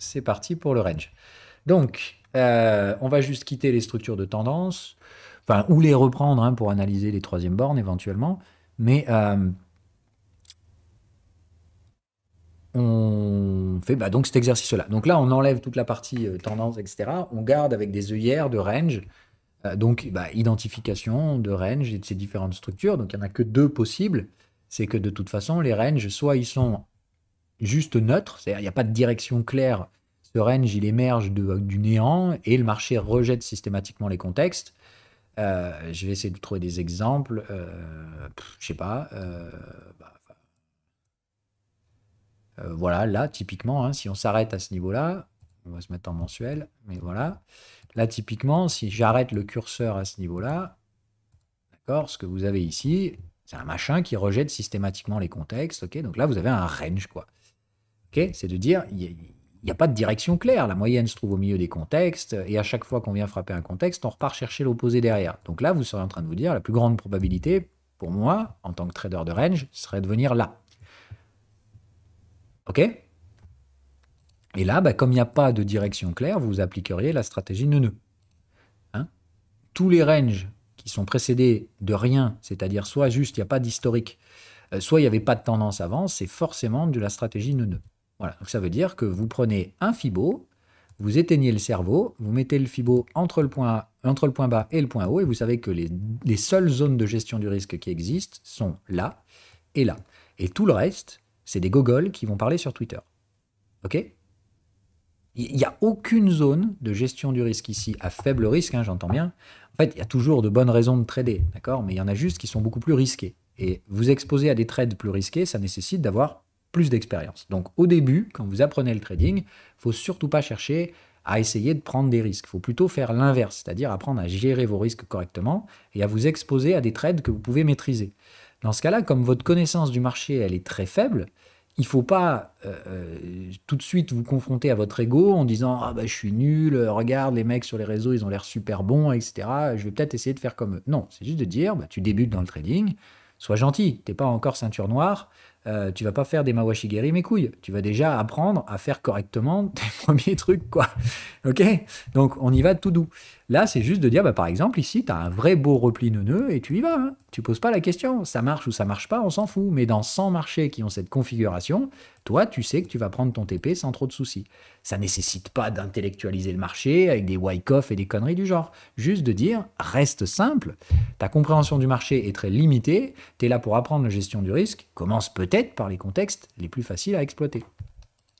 c'est parti pour le range. Donc, on va juste quitter les structures de tendance, enfin, ou les reprendre hein, pour analyser les troisièmes bornes éventuellement, mais on fait donc cet exercice-là. Donc là, on enlève toute la partie tendance, etc. On garde avec des œillères de range, donc identification de range et de ces différentes structures. Donc il n'y en a que deux possibles. C'est que de toute façon, les ranges, soit ils sont juste neutre, c'est-à-dire il n'y a pas de direction claire. Ce range, il émerge du néant et le marché rejette systématiquement les contextes. Je vais essayer de trouver des exemples. Je sais pas. Voilà, là, typiquement, hein, si on s'arrête à ce niveau-là, on va se mettre en mensuel, mais voilà. Là, typiquement, si j'arrête le curseur à ce niveau-là, d'accord, ce que vous avez ici, c'est un machin qui rejette systématiquement les contextes. Ok, donc là, vous avez un range, quoi. Ok, c'est de dire, il n'y a pas de direction claire. La moyenne se trouve au milieu des contextes, et à chaque fois qu'on vient frapper un contexte, on repart chercher l'opposé derrière. Donc là, vous serez en train de vous dire, la plus grande probabilité, pour moi, en tant que trader de range, serait de venir là. Ok? Et là, comme il n'y a pas de direction claire, vous appliqueriez la stratégie nœud-nœud. Hein? Tous les ranges qui sont précédés de rien, c'est-à-dire soit juste il n'y a pas d'historique, soit il n'y avait pas de tendance avant, c'est forcément de la stratégie nœud-nœud. Voilà, donc ça veut dire que vous prenez un Fibo, vous éteignez le cerveau, vous mettez le Fibo entre le point bas et le point haut, et vous savez que les seules zones de gestion du risque qui existent sont là et là. Et tout le reste, c'est des gogoles qui vont parler sur Twitter. Ok? Il n'y a aucune zone de gestion du risque ici à faible risque, hein, j'entends bien. En fait, il y a toujours de bonnes raisons de trader, d'accord? Mais il y en a juste qui sont beaucoup plus risquées. Et vous exposer à des trades plus risqués, ça nécessite d'avoir plus d'expérience. Donc au début, quand vous apprenez le trading, il ne faut surtout pas chercher à essayer de prendre des risques. Il faut plutôt faire l'inverse, c'est-à-dire apprendre à gérer vos risques correctement et à vous exposer à des trades que vous pouvez maîtriser. Dans ce cas-là, comme votre connaissance du marché, elle est très faible, il ne faut pas tout de suite vous confronter à votre ego en disant ah bah je suis nul, regarde les mecs sur les réseaux ils ont l'air super bons, etc. Je vais peut-être essayer de faire comme eux. Non, c'est juste de dire bah, tu débutes dans le trading, sois gentil, t'es pas encore ceinture noire, tu vas pas faire des mawashigeri mes couilles, tu vas déjà apprendre à faire correctement tes premiers trucs quoi. Ok? Donc on y va tout doux. Là, c'est juste de dire, par exemple, ici, tu as un vrai beau repli neuneux et tu y vas. Hein. Tu poses pas la question. Ça marche ou ça marche pas, on s'en fout. Mais dans 100 marchés qui ont cette configuration, toi, tu sais que tu vas prendre ton TP sans trop de soucis. Ça nécessite pas d'intellectualiser le marché avec des Wyckoff et des conneries du genre. Juste de dire, reste simple. Ta compréhension du marché est très limitée. Tu es là pour apprendre la gestion du risque. Commence peut-être par les contextes les plus faciles à exploiter.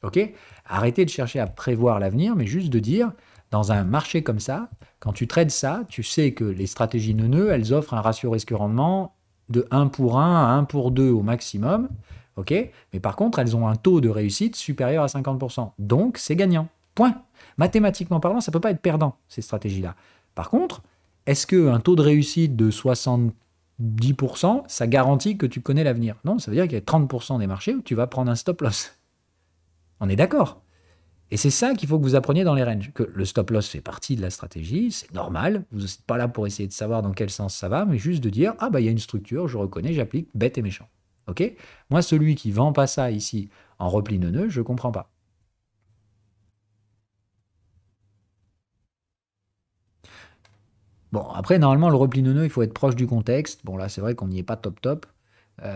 Ok? Arrêtez de chercher à prévoir l'avenir, mais juste de dire, dans un marché comme ça, quand tu trades ça, tu sais que les stratégies neuneux, elles offrent un ratio risque-rendement de 1 pour 1 à 1 pour 2 au maximum. Ok? Mais par contre, elles ont un taux de réussite supérieur à 50%. Donc, c'est gagnant. Point. Mathématiquement parlant, ça ne peut pas être perdant, ces stratégies-là. Par contre, est-ce qu'un taux de réussite de 70%, ça garantit que tu connais l'avenir? Non, ça veut dire qu'il y a 30% des marchés où tu vas prendre un stop loss. On est d'accord. Et c'est ça qu'il faut que vous appreniez dans les ranges. Que le stop loss fait partie de la stratégie, c'est normal. Vous n'êtes pas là pour essayer de savoir dans quel sens ça va, mais juste de dire ah bah il y a une structure, je reconnais, j'applique, bête et méchant. Ok? Moi, celui qui vend pas ça ici en repli neuneux, je comprends pas. Bon, après, normalement, le repli neuneux, il faut être proche du contexte. Bon, là, c'est vrai qu'on n'y est pas top top.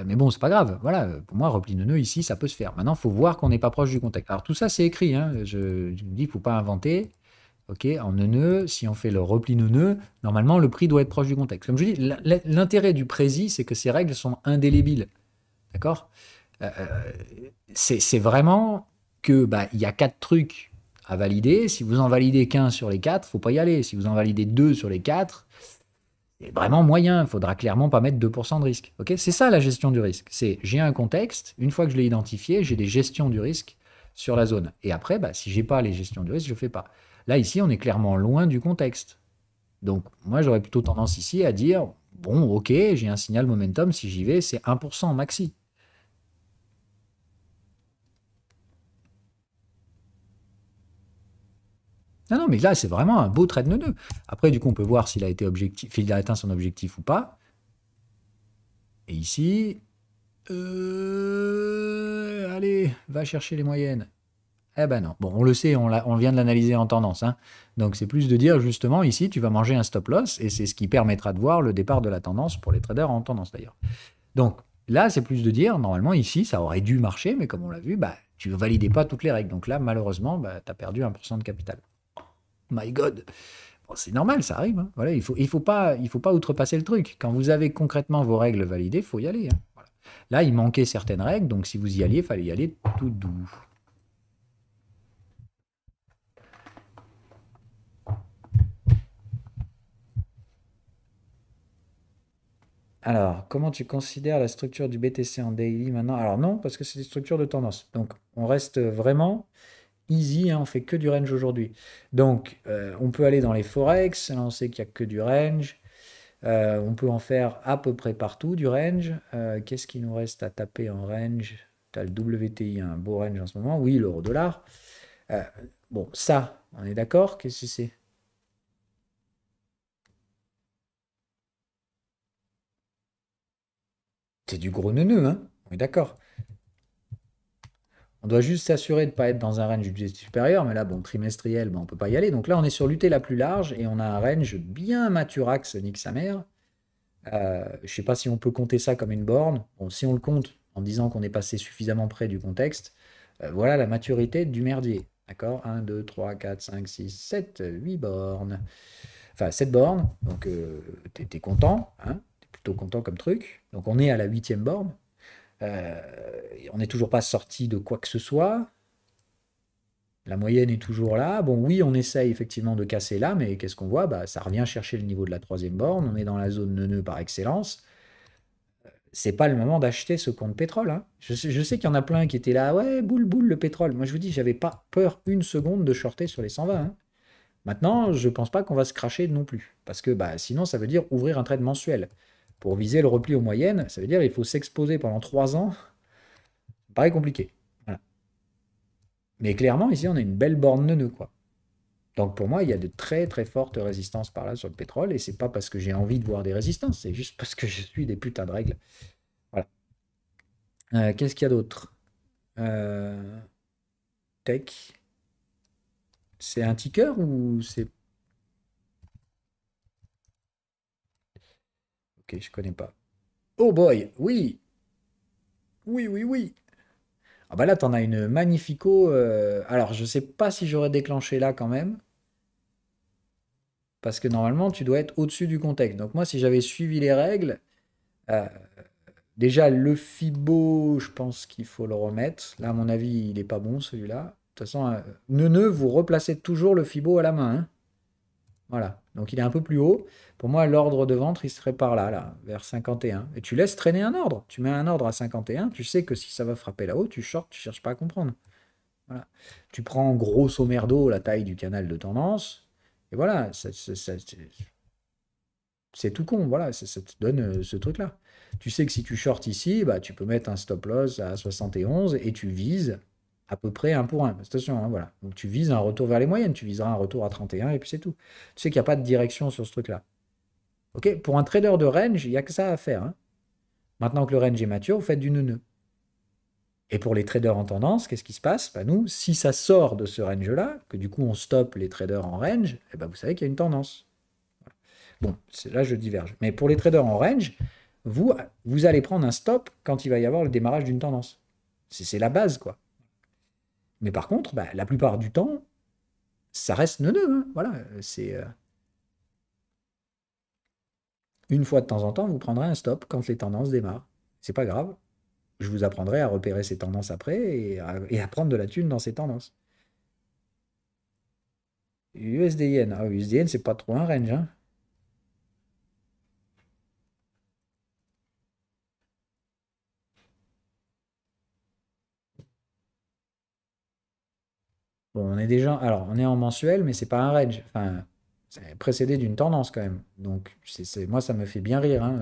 Mais bon, c'est pas grave. Voilà, pour moi, repli neuneux ici, ça peut se faire. Maintenant, il faut voir qu'on n'est pas proche du contexte. Alors, tout ça, c'est écrit. Hein. Je me dis, il ne faut pas inventer. Ok, en neuneu, si on fait le repli neuneu, normalement, le prix doit être proche du contexte. Comme je dis, l'intérêt du prési, c'est que ces règles sont indélébiles. D'accord? C'est vraiment que il y a quatre trucs à valider. Si vous en validez qu'un sur les quatre, faut pas y aller. Si vous en validez deux sur les quatre, c'est vraiment moyen. Il faudra clairement pas mettre 2% de risque. Ok, c'est ça la gestion du risque. C'est j'ai un contexte, une fois que je l'ai identifié, j'ai des gestions du risque sur la zone. Et après, si j'ai pas les gestions du risque, je fais pas. Là, ici, on est clairement loin du contexte. Donc, moi, j'aurais plutôt tendance ici à dire, bon, ok, j'ai un signal momentum, si j'y vais, c'est 1% maxi. Non, non, mais là, c'est vraiment un beau trade neuneux. Après, du coup, on peut voir s'il a été objectif, s'il a atteint son objectif ou pas. Et ici, allez, va chercher les moyennes. Eh ben non. Bon, on le sait, on vient de l'analyser en tendance, hein. Donc c'est plus de dire justement ici, tu vas manger un stop loss et c'est ce qui permettra de voir le départ de la tendance pour les traders en tendance d'ailleurs. Donc là, c'est plus de dire, normalement ici, ça aurait dû marcher, mais comme on l'a vu, bah, tu ne validais pas toutes les règles. Donc là, malheureusement, bah, tu as perdu 1% de capital. My God. Bon, c'est normal, ça arrive, hein. Voilà, il faut pas outrepasser le truc. Quand vous avez concrètement vos règles validées, il faut y aller, hein. Voilà. Là, il manquait certaines règles, donc si vous y alliez, il fallait y aller tout doux. Alors, comment tu considères la structure du BTC en daily maintenant? Alors non, parce que c'est des structures de tendance. Donc, on reste vraiment easy, hein, on fait que du range aujourd'hui. Donc, on peut aller dans les forex, là on sait qu'il n'y a que du range. On peut en faire à peu près partout du range. Qu'est-ce qui nous reste à taper en range? Tu as le WTI, un beau range en ce moment. Oui, l'euro-dollar. Euh, bon, ça, on est d'accord? Qu'est-ce que c'est? C'est du gros neuneu, hein? On est d'accord. On doit juste s'assurer de ne pas être dans un range supérieur, mais là, bon, trimestriel, bon, on ne peut pas y aller. Donc là, on est sur l'UT la plus large et on a un range bien maturax, nique sa mère. Je ne sais pas si on peut compter ça comme une borne. Bon, si on le compte en disant qu'on est passé suffisamment près du contexte, voilà la maturité du merdier. D'accord? 1, 2, 3, 4, 5, 6, 7, 8 bornes. Enfin, 7 bornes. Donc, t'es content. Hein? T'es plutôt content comme truc. Donc, on est à la huitième borne. Euh, on n'est toujours pas sorti de quoi que ce soit. La moyenne est toujours là. Bon, oui, on essaye effectivement de casser là, mais qu'est-ce qu'on voit? Bah, ça revient chercher le niveau de la troisième borne. On est dans la zone neuneu par excellence. C'est pas le moment d'acheter ce compte pétrole, hein. Je sais qu'il y en a plein qui étaient là, ouais, boule, boule, le pétrole. Moi, je vous dis, j'avais pas peur une seconde de shorter sur les 120, hein. Maintenant, je pense pas qu'on va se cracher non plus. Parce que bah, sinon, ça veut dire ouvrir un trade mensuel. Pour viser le repli aux moyennes, ça veut dire qu'il faut s'exposer pendant 3 ans. Ça paraît compliqué. Voilà. Mais clairement, ici, on a une belle borne neuneu, quoi. Donc pour moi, il y a de très très fortes résistances par là sur le pétrole, et c'est pas parce que j'ai envie de voir des résistances, c'est juste parce que je suis des putains de règles. Voilà. Qu'est-ce qu'il y a d'autre? Euh, Tech. C'est un ticker ou c'est... Ok, je connais pas. Oh boy, oui, oui, oui, oui. Ah bah là, t'en as une magnifico. Alors, je sais pas si j'aurais déclenché là quand même, parce que normalement, tu dois être au-dessus du contexte. Donc moi, si j'avais suivi les règles, euh, déjà le Fibo, je pense qu'il faut le remettre. Là, à mon avis, il est pas bon celui-là. De toute façon, Neuneu, vous replacez toujours le Fibo à la main, hein. Voilà. Donc il est un peu plus haut. Pour moi, l'ordre de vente, il serait par là, là, vers 51. Et tu laisses traîner un ordre. Tu mets un ordre à 51. Tu sais que si ça va frapper là-haut, tu short, tu cherches pas à comprendre. Voilà. Tu prends grosso merdo la taille du canal de tendance. Et voilà, c'est tout con. Voilà, ça te donne ce truc-là. Tu sais que si tu short ici, bah, tu peux mettre un stop loss à 71 et tu vises à peu près un pour un. Attention, hein, voilà. Donc tu vises un retour vers les moyennes, tu viseras un retour à 31 et puis c'est tout. Tu sais qu'il n'y a pas de direction sur ce truc-là. Ok. Pour un trader de range, il n'y a que ça à faire, hein. Maintenant que le range est mature, vous faites du neuneu. Et pour les traders en tendance, qu'est-ce qui se passe? Bah nous, si ça sort de ce range-là, que du coup on stoppe les traders en range, eh ben vous savez qu'il y a une tendance. Bon, là je diverge. Mais pour les traders en range, vous allez prendre un stop quand il va y avoir le démarrage d'une tendance. C'est la base, quoi. Mais par contre, bah, la plupart du temps, ça reste neuneux, hein. Voilà, c'est une fois de temps en temps, vous prendrez un stop quand les tendances démarrent. C'est pas grave. Je vous apprendrai à repérer ces tendances après et à prendre de la thune dans ces tendances. USD-Yen. Ah, USD-Yen, c'est pas trop un range, hein. Bon, on est déjà. Alors, on est en mensuel, mais c'est pas un range. Enfin, c'est précédé d'une tendance quand même. Donc, moi, ça me fait bien rire, hein,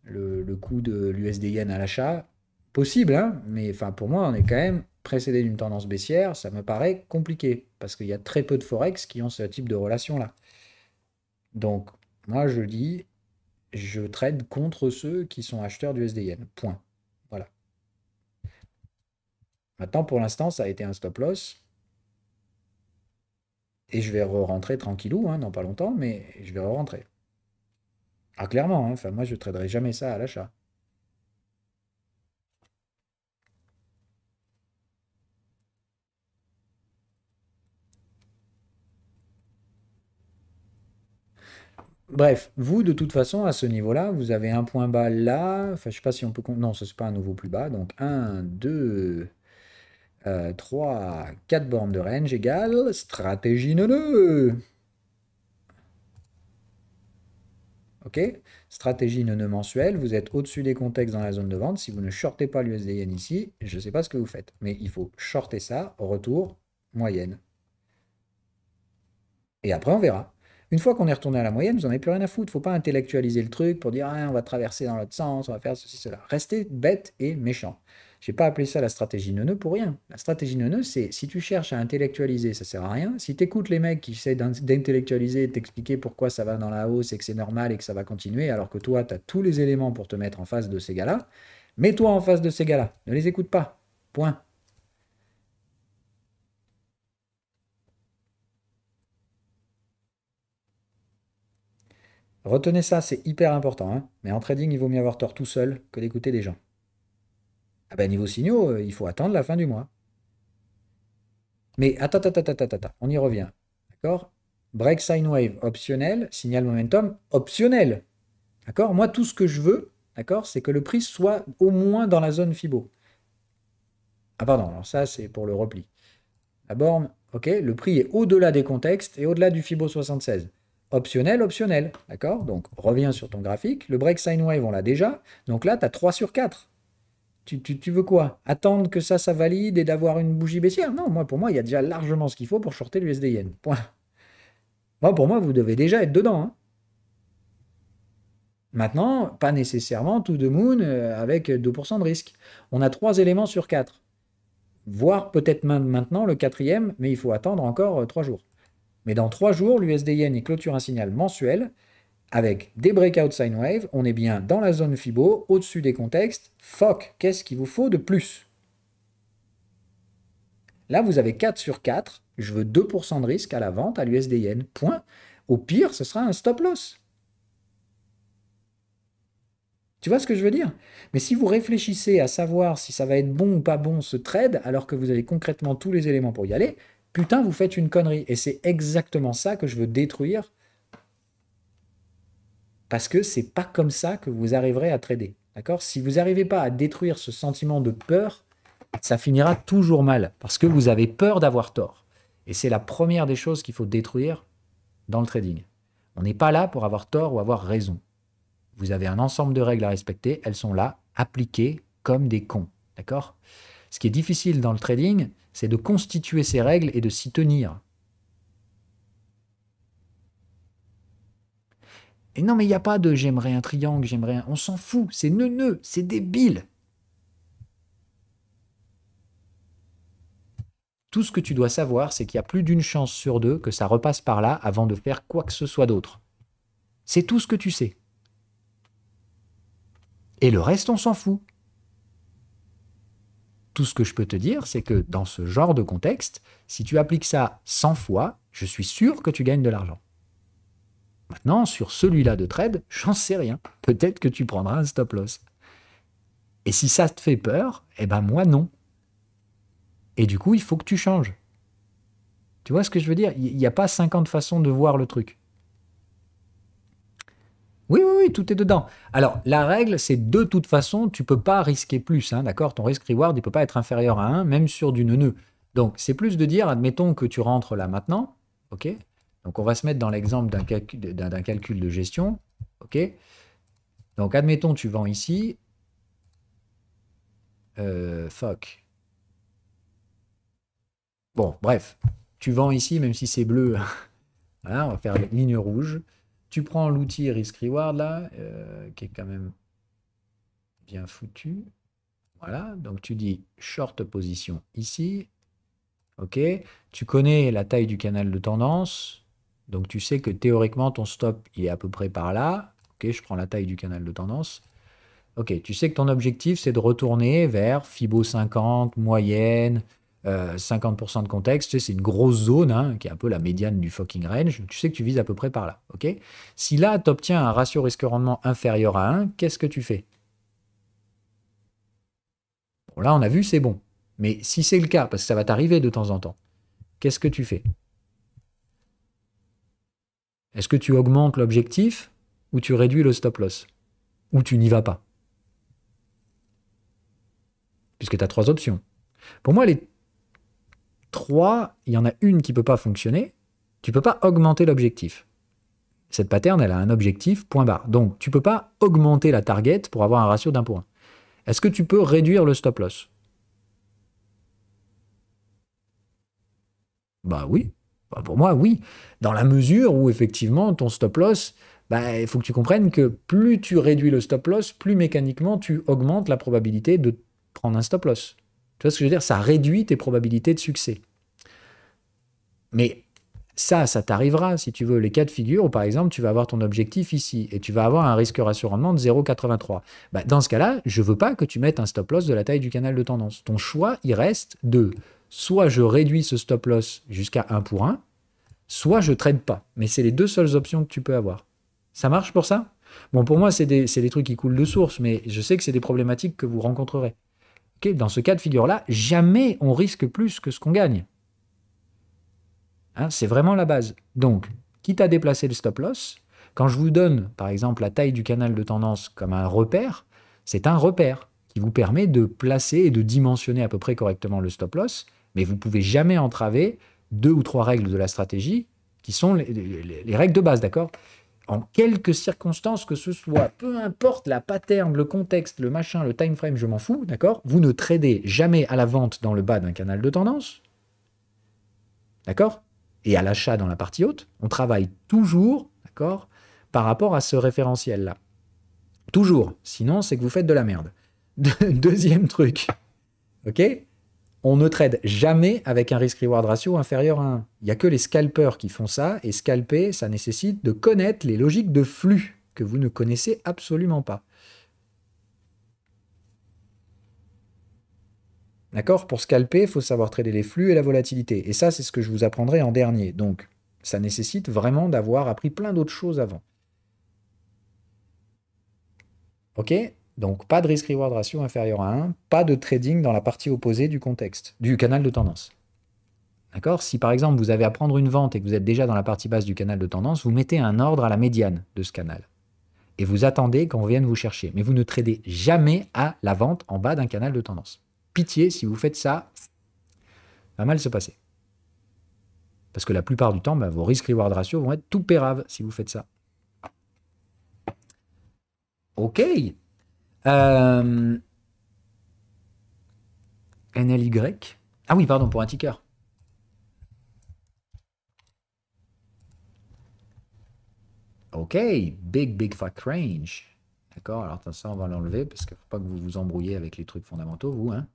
le coût de l'USD-Yen à l'achat. Possible, hein, mais enfin, pour moi, on est quand même précédé d'une tendance baissière. Ça me paraît compliqué parce qu'il y a très peu de Forex qui ont ce type de relation-là. Donc, moi, je dis, je trade contre ceux qui sont acheteurs du USD-Yen. Point. Voilà. Maintenant, pour l'instant, ça a été un stop loss. Et je vais re-rentrer tranquillou, hein, dans pas longtemps, mais je vais re-rentrer. Ah, clairement, hein, enfin, moi, je ne traderai jamais ça à l'achat. Bref, vous, de toute façon, à ce niveau-là, vous avez un point bas là. Enfin, je sais pas si on peut... Non, ce n'est pas un nouveau plus bas. Donc, un, 2, 3, 4 bornes de range égale stratégie neuneu. OK? Stratégie neuneu mensuelle. Vous êtes au-dessus des contextes dans la zone de vente. Si vous ne shortez pas l'USD-Yen ici, je ne sais pas ce que vous faites. Mais il faut shorter ça, retour, moyenne. Et après, on verra. Une fois qu'on est retourné à la moyenne, vous n'en avez plus rien à foutre. Faut pas intellectualiser le truc pour dire ah, on va traverser dans l'autre sens, on va faire ceci, cela. Restez bête et méchant. Je n'ai pas appelé ça la stratégie neuneu pour rien. La stratégie neuneu, c'est si tu cherches à intellectualiser, ça sert à rien. Si tu écoutes les mecs qui essaient d'intellectualiser et t'expliquer pourquoi ça va dans la hausse et que c'est normal et que ça va continuer, alors que toi, tu as tous les éléments pour te mettre en face de ces gars-là, mets-toi en face de ces gars-là. Ne les écoute pas. Point. Retenez ça, c'est hyper important, hein. Mais en trading, il vaut mieux avoir tort tout seul que d'écouter des gens. Ah ben niveau signaux, il faut attendre la fin du mois. Mais attends, on y revient. D'accord? Break sine wave optionnel, signal momentum optionnel. D'accord? Moi, tout ce que je veux, d'accord, c'est que le prix soit au moins dans la zone Fibo. Ah pardon, alors ça c'est pour le repli. La borne, ok, le prix est au-delà des contextes et au-delà du Fibo 76. Optionnel, optionnel. D'accord? Donc reviens sur ton graphique. Le break sine wave, on l'a déjà. Donc là, tu as 3 sur 4. Tu veux quoi? Attendre que ça valide et d'avoir une bougie baissière? Non, moi, pour moi, il y a déjà largement ce qu'il faut pour shorter l'USD Yen. Point. Moi, pour moi, vous devez déjà être dedans, hein. Maintenant, pas nécessairement tout de moon avec 2% de risque. On a 3 éléments sur 4. Voire peut-être maintenant le quatrième, mais il faut attendre encore 3 jours. Mais dans 3 jours, l'USD Yen il clôture un signal mensuel avec des breakout sine wave. On est bien dans la zone Fibo, au-dessus des contextes. Fuck, qu'est-ce qu'il vous faut de plus? Là, vous avez 4 sur 4. Je veux 2% de risque à la vente à l'USD Yen. Point. Au pire, ce sera un stop loss. Tu vois ce que je veux dire? Mais si vous réfléchissez à savoir si ça va être bon ou pas bon ce trade, alors que vous avez concrètement tous les éléments pour y aller, putain, vous faites une connerie. Et c'est exactement ça que je veux détruire. Parce que c'est pas comme ça que vous arriverez à trader. D'accord? Si vous n'arrivez pas à détruire ce sentiment de peur, ça finira toujours mal. Parce que vous avez peur d'avoir tort. Et c'est la première des choses qu'il faut détruire dans le trading. On n'est pas là pour avoir tort ou avoir raison. Vous avez un ensemble de règles à respecter, elles sont là, appliquées comme des cons. D'accord? Ce qui est difficile dans le trading, c'est de constituer ces règles et de s'y tenir. Et non, mais il n'y a pas de j'aimerais un triangle, j'aimerais un... On s'en fout, c'est neuneux, c'est débile. Tout ce que tu dois savoir, c'est qu'il y a plus d'une chance sur deux que ça repasse par là avant de faire quoi que ce soit d'autre. C'est tout ce que tu sais. Et le reste, on s'en fout. Tout ce que je peux te dire, c'est que dans ce genre de contexte, si tu appliques ça 100 fois, je suis sûr que tu gagnes de l'argent. Maintenant, sur celui-là de trade, j'en sais rien. Peut-être que tu prendras un stop loss. Et si ça te fait peur, eh ben moi non. Et du coup, il faut que tu changes. Tu vois ce que je veux dire? Il n'y a pas 50 façons de voir le truc. Oui, oui, oui, tout est dedans. Alors, la règle, c'est de toute façon, tu ne peux pas risquer plus, hein, d'accord? Ton risk-reward, il ne peut pas être inférieur à 1, même sur du neuneu. Donc, c'est plus de dire, admettons que tu rentres là maintenant, ok? Donc, on va se mettre dans l'exemple d'un calcul de gestion, ok? Donc, admettons, tu vends ici, fuck. Bon, bref, tu vends ici, même si c'est bleu, voilà, on va faire ligne rouge. Tu prends l'outil risk-reward là, qui est quand même bien foutu. Voilà, donc tu dis short position ici. OK. Tu connais la taille du canal de tendance. Donc tu sais que théoriquement ton stop il est à peu près par là. OK, je prends la taille du canal de tendance. Ok, tu sais que ton objectif, c'est de retourner vers Fibo 50, moyenne, 50% de contexte. Tu sais, c'est une grosse zone, hein, qui est un peu la médiane du fucking range. Tu sais que tu vises à peu près par là. Ok. Si là, tu obtiens un ratio risque-rendement inférieur à 1, qu'est-ce que tu fais? Bon, là, on a vu, c'est bon. Mais si c'est le cas, parce que ça va t'arriver de temps en temps, qu'est-ce que tu fais? Est-ce que tu augmentes l'objectif ou tu réduis le stop loss? Ou tu n'y vas pas? Puisque tu as trois options. Pour moi, les trois, il y en a une qui ne peut pas fonctionner. Tu ne peux pas augmenter l'objectif. Cette pattern, elle a un objectif, point barre. Donc, tu ne peux pas augmenter la target pour avoir un ratio d'1 pour 1. Est-ce que tu peux réduire le stop loss? Bah oui. Bah, pour moi, oui. Dans la mesure où, effectivement, ton stop loss, bah, il faut que tu comprennes que plus tu réduis le stop loss, plus mécaniquement tu augmentes la probabilité de prendre un stop loss. Tu vois ce que je veux dire? Ça réduit tes probabilités de succès. Mais ça t'arrivera si tu veux les cas de figure où, par exemple, tu vas avoir ton objectif ici et tu vas avoir un risque ratio rendement de 0,83. Bah, dans ce cas-là, je ne veux pas que tu mettes un stop loss de la taille du canal de tendance. Ton choix, il reste de soit je réduis ce stop loss jusqu'à 1 pour 1, soit je ne trade pas. Mais c'est les deux seules options que tu peux avoir. Ça marche pour ça? Bon, pour moi, c'est des trucs qui coulent de source, mais je sais que c'est des problématiques que vous rencontrerez. Okay, dans ce cas de figure-là, jamais on risque plus que ce qu'on gagne. Hein, c'est vraiment la base. Donc, quitte à déplacer le stop loss, quand je vous donne, par exemple, la taille du canal de tendance comme un repère, c'est un repère qui vous permet de placer et de dimensionner à peu près correctement le stop loss, mais vous ne pouvez jamais entraver deux ou trois règles de la stratégie qui sont les règles de base, d'accord? En quelques circonstances que ce soit, peu importe la pattern, le contexte, le machin, le time frame, je m'en fous, d'accord? Vous ne tradez jamais à la vente dans le bas d'un canal de tendance, d'accord? Et à l'achat dans la partie haute, on travaille toujours, d'accord, par rapport à ce référentiel-là. Toujours. Sinon, c'est que vous faites de la merde. Deuxième truc, ok? On ne trade jamais avec un risk-reward ratio inférieur à 1. Il n'y a que les scalpers qui font ça, et scalper, ça nécessite de connaître les logiques de flux que vous ne connaissez absolument pas. D'accord? Pour scalper, il faut savoir trader les flux et la volatilité. Et ça, c'est ce que je vous apprendrai en dernier. Donc, ça nécessite vraiment d'avoir appris plein d'autres choses avant. Ok? Donc, pas de risk-reward ratio inférieur à 1, pas de trading dans la partie opposée du contexte, du canal de tendance. D'accord? Si par exemple vous avez à prendre une vente et que vous êtes déjà dans la partie basse du canal de tendance, vous mettez un ordre à la médiane de ce canal. Et vous attendez qu'on vienne vous chercher. Mais vous ne tradez jamais à la vente en bas d'un canal de tendance. Pitié, si vous faites ça, va mal se passer. Parce que la plupart du temps, vos risk-reward ratio vont être tout péraves si vous faites ça. Ok. NLY. Ah oui, pardon, pour un ticker. Ok, big fat range. D'accord, alors ça, on va l'enlever parce qu'il ne faut pas que vous vous embrouillez avec les trucs fondamentaux, vous. Hein.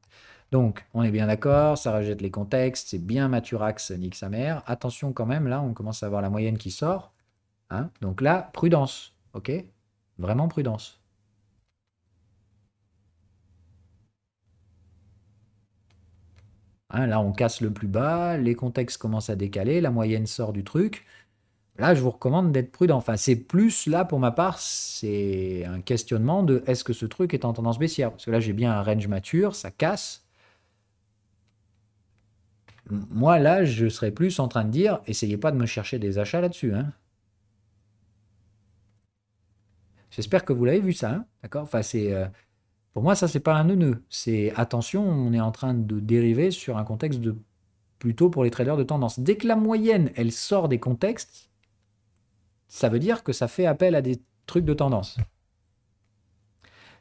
Donc, on est bien d'accord, ça rejette les contextes, c'est bien Maturax, nique sa mère. Attention quand même, là, on commence à avoir la moyenne qui sort. Hein. Donc là, prudence, ok? Vraiment prudence. Hein, là, on casse le plus bas, les contextes commencent à décaler, la moyenne sort du truc. Là, je vous recommande d'être prudent. Enfin, c'est plus, là, pour ma part, c'est un questionnement de est-ce que ce truc est en tendance baissière? Parce que là, j'ai bien un range mature, ça casse. Moi, là, je serais plus en train de dire, essayez pas de me chercher des achats là-dessus. Hein. J'espère que vous l'avez vu ça. Hein, d'accord? Enfin, pour moi, ça, c'est pas un nœud. C'est attention, on est en train de dériver sur un contexte de plutôt pour les traders de tendance. Dès que la moyenne, elle sort des contextes, ça veut dire que ça fait appel à des trucs de tendance.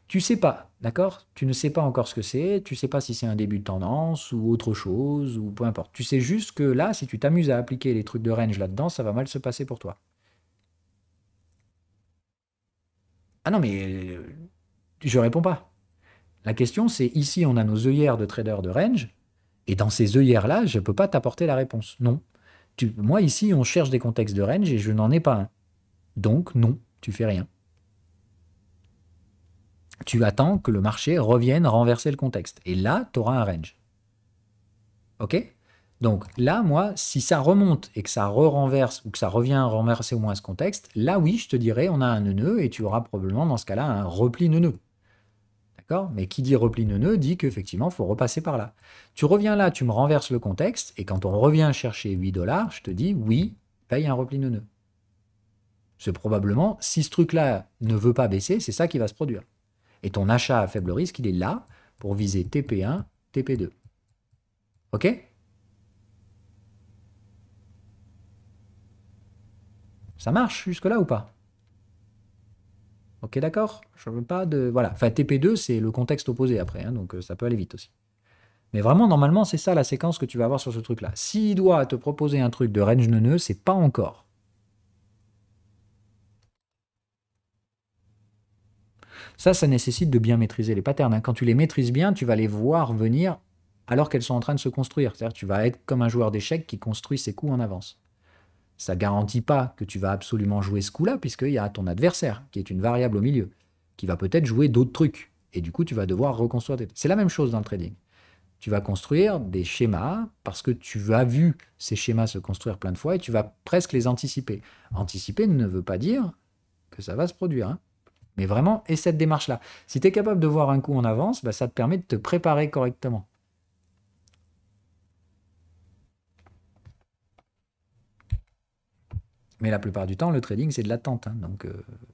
Tu sais pas, d'accord? Tu ne sais pas encore ce que c'est, tu sais pas si c'est un début de tendance ou autre chose, ou peu importe. Tu sais juste que là, si tu t'amuses à appliquer les trucs de range là-dedans, ça va mal se passer pour toi. Ah non, mais je réponds pas. La question, c'est ici, on a nos œillères de traders de range, et dans ces œillères-là, je ne peux pas t'apporter la réponse. Non. Moi, ici, on cherche des contextes de range et je n'en ai pas un. Donc, non, tu fais rien. tu attends que le marché revienne renverser le contexte. Et là, tu auras un range. OK? Donc là, moi, si ça remonte et que ça renverse ou que ça revient renverser au moins ce contexte, là, oui, je te dirais, on a un nœud et tu auras probablement dans ce cas-là un repli nœud. D'accord? Mais qui dit repli nœud dit qu'effectivement, il faut repasser par là. Tu reviens là, tu me renverses le contexte et quand on revient chercher 8 dollars, je te dis, oui, paye un repli nœud. C'est probablement, si ce truc-là ne veut pas baisser, c'est ça qui va se produire. Et ton achat à faible risque, il est là pour viser TP1, TP2. OK? Ça marche jusque-là ou pas? OK, d'accord? Je veux pas de. Voilà. Enfin, TP2, c'est le contexte opposé après, hein, donc ça peut aller vite aussi. Mais vraiment, normalement, c'est ça la séquence que tu vas avoir sur ce truc-là. S'il doit te proposer un truc de range neuneux, c'est pas encore. Ça nécessite de bien maîtriser les patterns, hein. Quand tu les maîtrises bien, tu vas les voir venir alors qu'elles sont en train de se construire. C'est-à-dire que tu vas être comme un joueur d'échecs qui construit ses coups en avance. Ça ne garantit pas que tu vas absolument jouer ce coup-là, puisqu'il y a ton adversaire, qui est une variable au milieu, qui va peut-être jouer d'autres trucs. Et du coup, tu vas devoir reconstruire. C'est la même chose dans le trading. Tu vas construire des schémas parce que tu as vu ces schémas se construire plein de fois et tu vas presque les anticiper. Anticiper ne veut pas dire que ça va se produire, hein. Mais vraiment, et cette démarche-là. Si tu es capable de voir un coup en avance, bah, ça te permet de te préparer correctement. Mais la plupart du temps, le trading, c'est de l'attente, hein. Donc,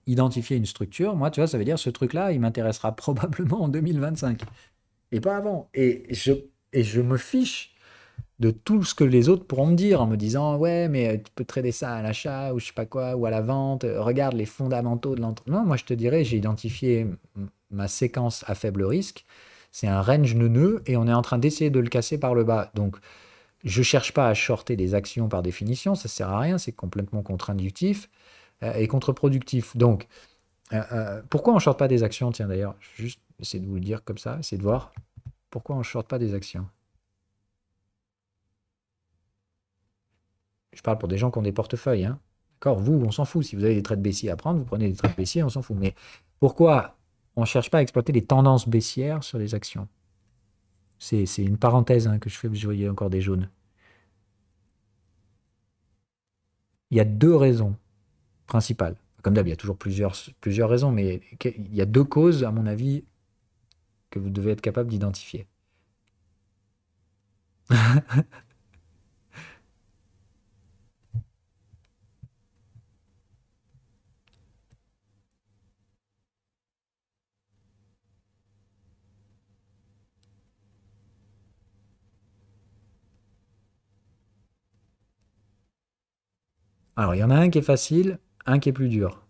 identifier une structure, moi, tu vois, ça veut dire ce truc-là, il m'intéressera probablement en 2025. Et pas avant. Et je me fiche de tout ce que les autres pourront me dire en me disant ouais mais tu peux trader ça à l'achat ou je sais pas quoi ou à la vente, regarde les fondamentaux de l'entreprise. Non, moi je te dirais j'ai identifié ma séquence à faible risque, c'est un range neuneux et on est en train d'essayer de le casser par le bas. Donc je cherche pas à shorter des actions par définition, ça sert à rien, c'est complètement contre-intuitif et contre-productif. Donc pourquoi on shorte pas des actions? Tiens d'ailleurs, je vais juste essayer de vous le dire comme ça, essayer de voir pourquoi on shorte pas des actions. Je parle pour des gens qui ont des portefeuilles, hein. D'accord, vous, on s'en fout. Si vous avez des trades baissiers à prendre, vous prenez des trades baissiers, on s'en fout. Mais pourquoi on ne cherche pas à exploiter les tendances baissières sur les actions? C'est une parenthèse, hein, que je fais, je voyais encore des jaunes. Il y a deux raisons principales. Comme d'hab, il y a toujours plusieurs raisons, mais il y a deux causes, à mon avis, que vous devez être capable d'identifier. Alors, il y en a un qui est facile, un qui est plus dur.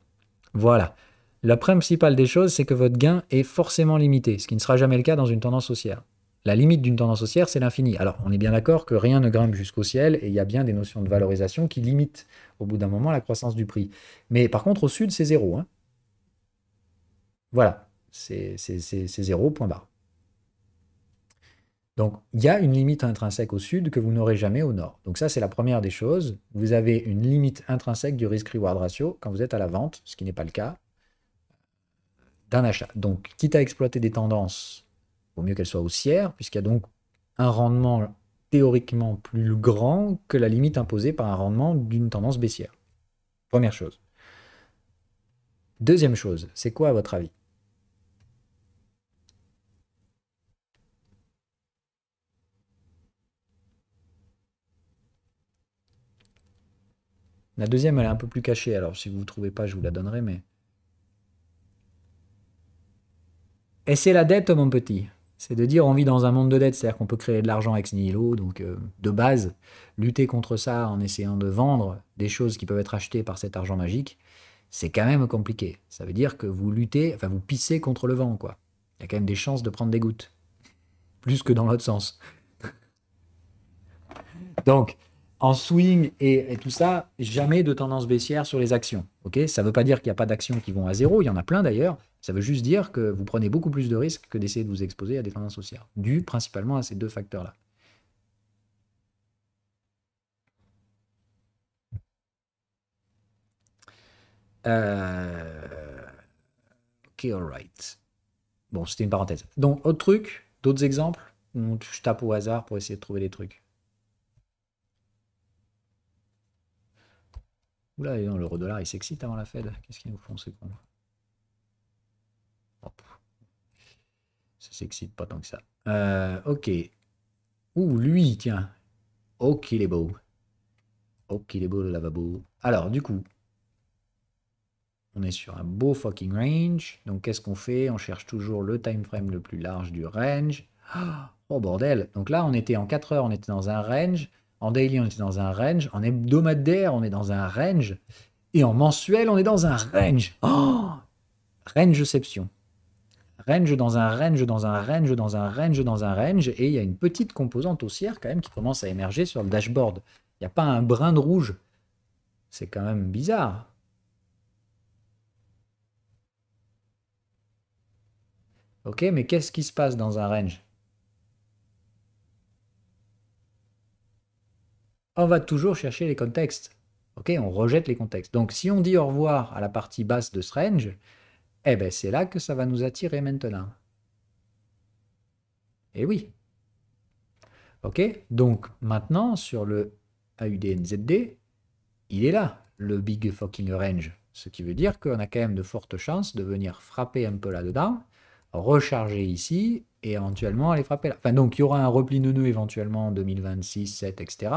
Voilà. La principale des choses, c'est que votre gain est forcément limité, ce qui ne sera jamais le cas dans une tendance haussière. La limite d'une tendance haussière, c'est l'infini. Alors, on est bien d'accord que rien ne grimpe jusqu'au ciel et il y a bien des notions de valorisation qui limitent au bout d'un moment la croissance du prix. Mais par contre, au sud, c'est zéro, hein. Voilà, c'est zéro, point barre. Donc, il y a une limite intrinsèque au sud que vous n'aurez jamais au nord. Donc ça, c'est la première des choses. Vous avez une limite intrinsèque du risk-reward ratio quand vous êtes à la vente, ce qui n'est pas le cas d'un achat. Donc, quitte à exploiter des tendances, il vaut mieux qu'elles soient haussières, puisqu'il y a donc un rendement théoriquement plus grand que la limite imposée par un rendement d'une tendance baissière. Première chose. Deuxième chose, c'est quoi à votre avis? La deuxième, elle est un peu plus cachée, alors si vous ne trouvez pas, je vous la donnerai, mais... Et c'est la dette, mon petit. C'est de dire on vit dans un monde de dette, c'est-à-dire qu'on peut créer de l'argent ex nihilo, donc de base, lutter contre ça en essayant de vendre des choses qui peuvent être achetées par cet argent magique, c'est quand même compliqué. Ça veut dire que vous luttez, enfin vous pissez contre le vent, quoi. Il y a quand même des chances de prendre des gouttes, plus que dans l'autre sens. Donc, en swing et tout ça, jamais de tendance baissière sur les actions. Ok, ça ne veut pas dire qu'il n'y a pas d'actions qui vont à zéro, il y en a plein d'ailleurs. Ça veut juste dire que vous prenez beaucoup plus de risques que d'essayer de vous exposer à des tendances haussières, dû principalement à ces deux facteurs-là. Ok, alright. Bon, c'était une parenthèse. Donc, autre truc, d'autres exemples, je tape au hasard pour essayer de trouver des trucs. Oula, l'euro-dollar, il s'excite avant la Fed. Qu'est-ce qu'ils nous font, ces cons? Hop, ça s'excite pas tant que ça. Ok. Ouh, lui, tiens. Ok, il est beau. Ok, il est beau le lavabo. Alors, du coup, on est sur un beau fucking range. Donc, qu'est-ce qu'on fait? On cherche toujours le time frame le plus large du range. Oh, bordel. Donc là, on était en 4 heures, on était dans un range. En daily, on était dans un range. En hebdomadaire, on est dans un range. Et en mensuel, on est dans un range. Oh, rangeception. Range dans un range, dans un range, dans un range, dans un range. Et il y a une petite composante haussière quand même qui commence à émerger sur le dashboard. Il n'y a pas un brin de rouge. C'est quand même bizarre. Ok, mais qu'est-ce qui se passe dans un range? On va toujours chercher les contextes. Ok, on rejette les contextes. Donc si on dit au revoir à la partie basse de ce range, eh ben c'est là que ça va nous attirer maintenant. Et oui. Ok, donc maintenant sur le AUDNZD, il est là, le big fucking range. Ce qui veut dire qu'on a quand même de fortes chances de venir frapper un peu là-dedans, recharger ici et éventuellement aller frapper là. Enfin, donc il y aura un repli neuneux éventuellement en 2026, 7, etc.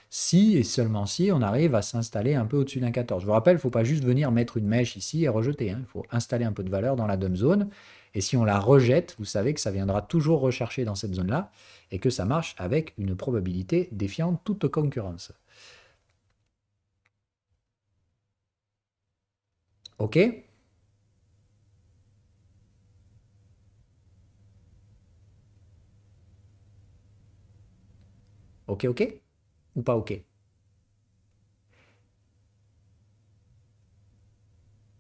Si et seulement si on arrive à s'installer un peu au-dessus d'un 14. Je vous rappelle, il ne faut pas juste venir mettre une mèche ici et rejeter. Il faut installer un peu de valeur dans la dump zone. Et si on la rejette, vous savez que ça viendra toujours rechercher dans cette zone-là et que ça marche avec une probabilité défiant toute concurrence. Ok? Ok, ok? Ou pas ok?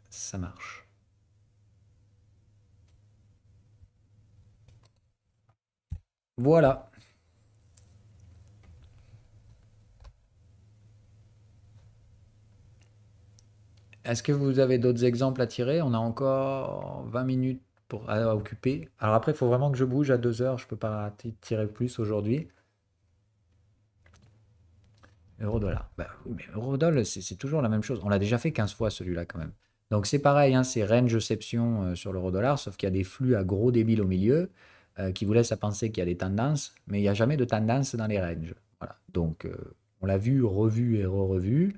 Ça marche. Voilà. Est-ce que vous avez d'autres exemples à tirer? On a encore 20 minutes à occuper. Alors après, il faut vraiment que je bouge à 2 heures. Je ne peux pas tirer plus aujourd'hui. Euro-dollar. Bah, oui, mais euro-dollar, c'est toujours la même chose. On l'a déjà fait 15 fois celui-là quand même. Donc c'est pareil, hein, c'est rangeception sur l'euro-dollar, sauf qu'il y a des flux à gros débit au milieu qui vous laissent à penser qu'il y a des tendances, mais il n'y a jamais de tendance dans les ranges. Voilà. Donc on l'a vu, revu et re-revu.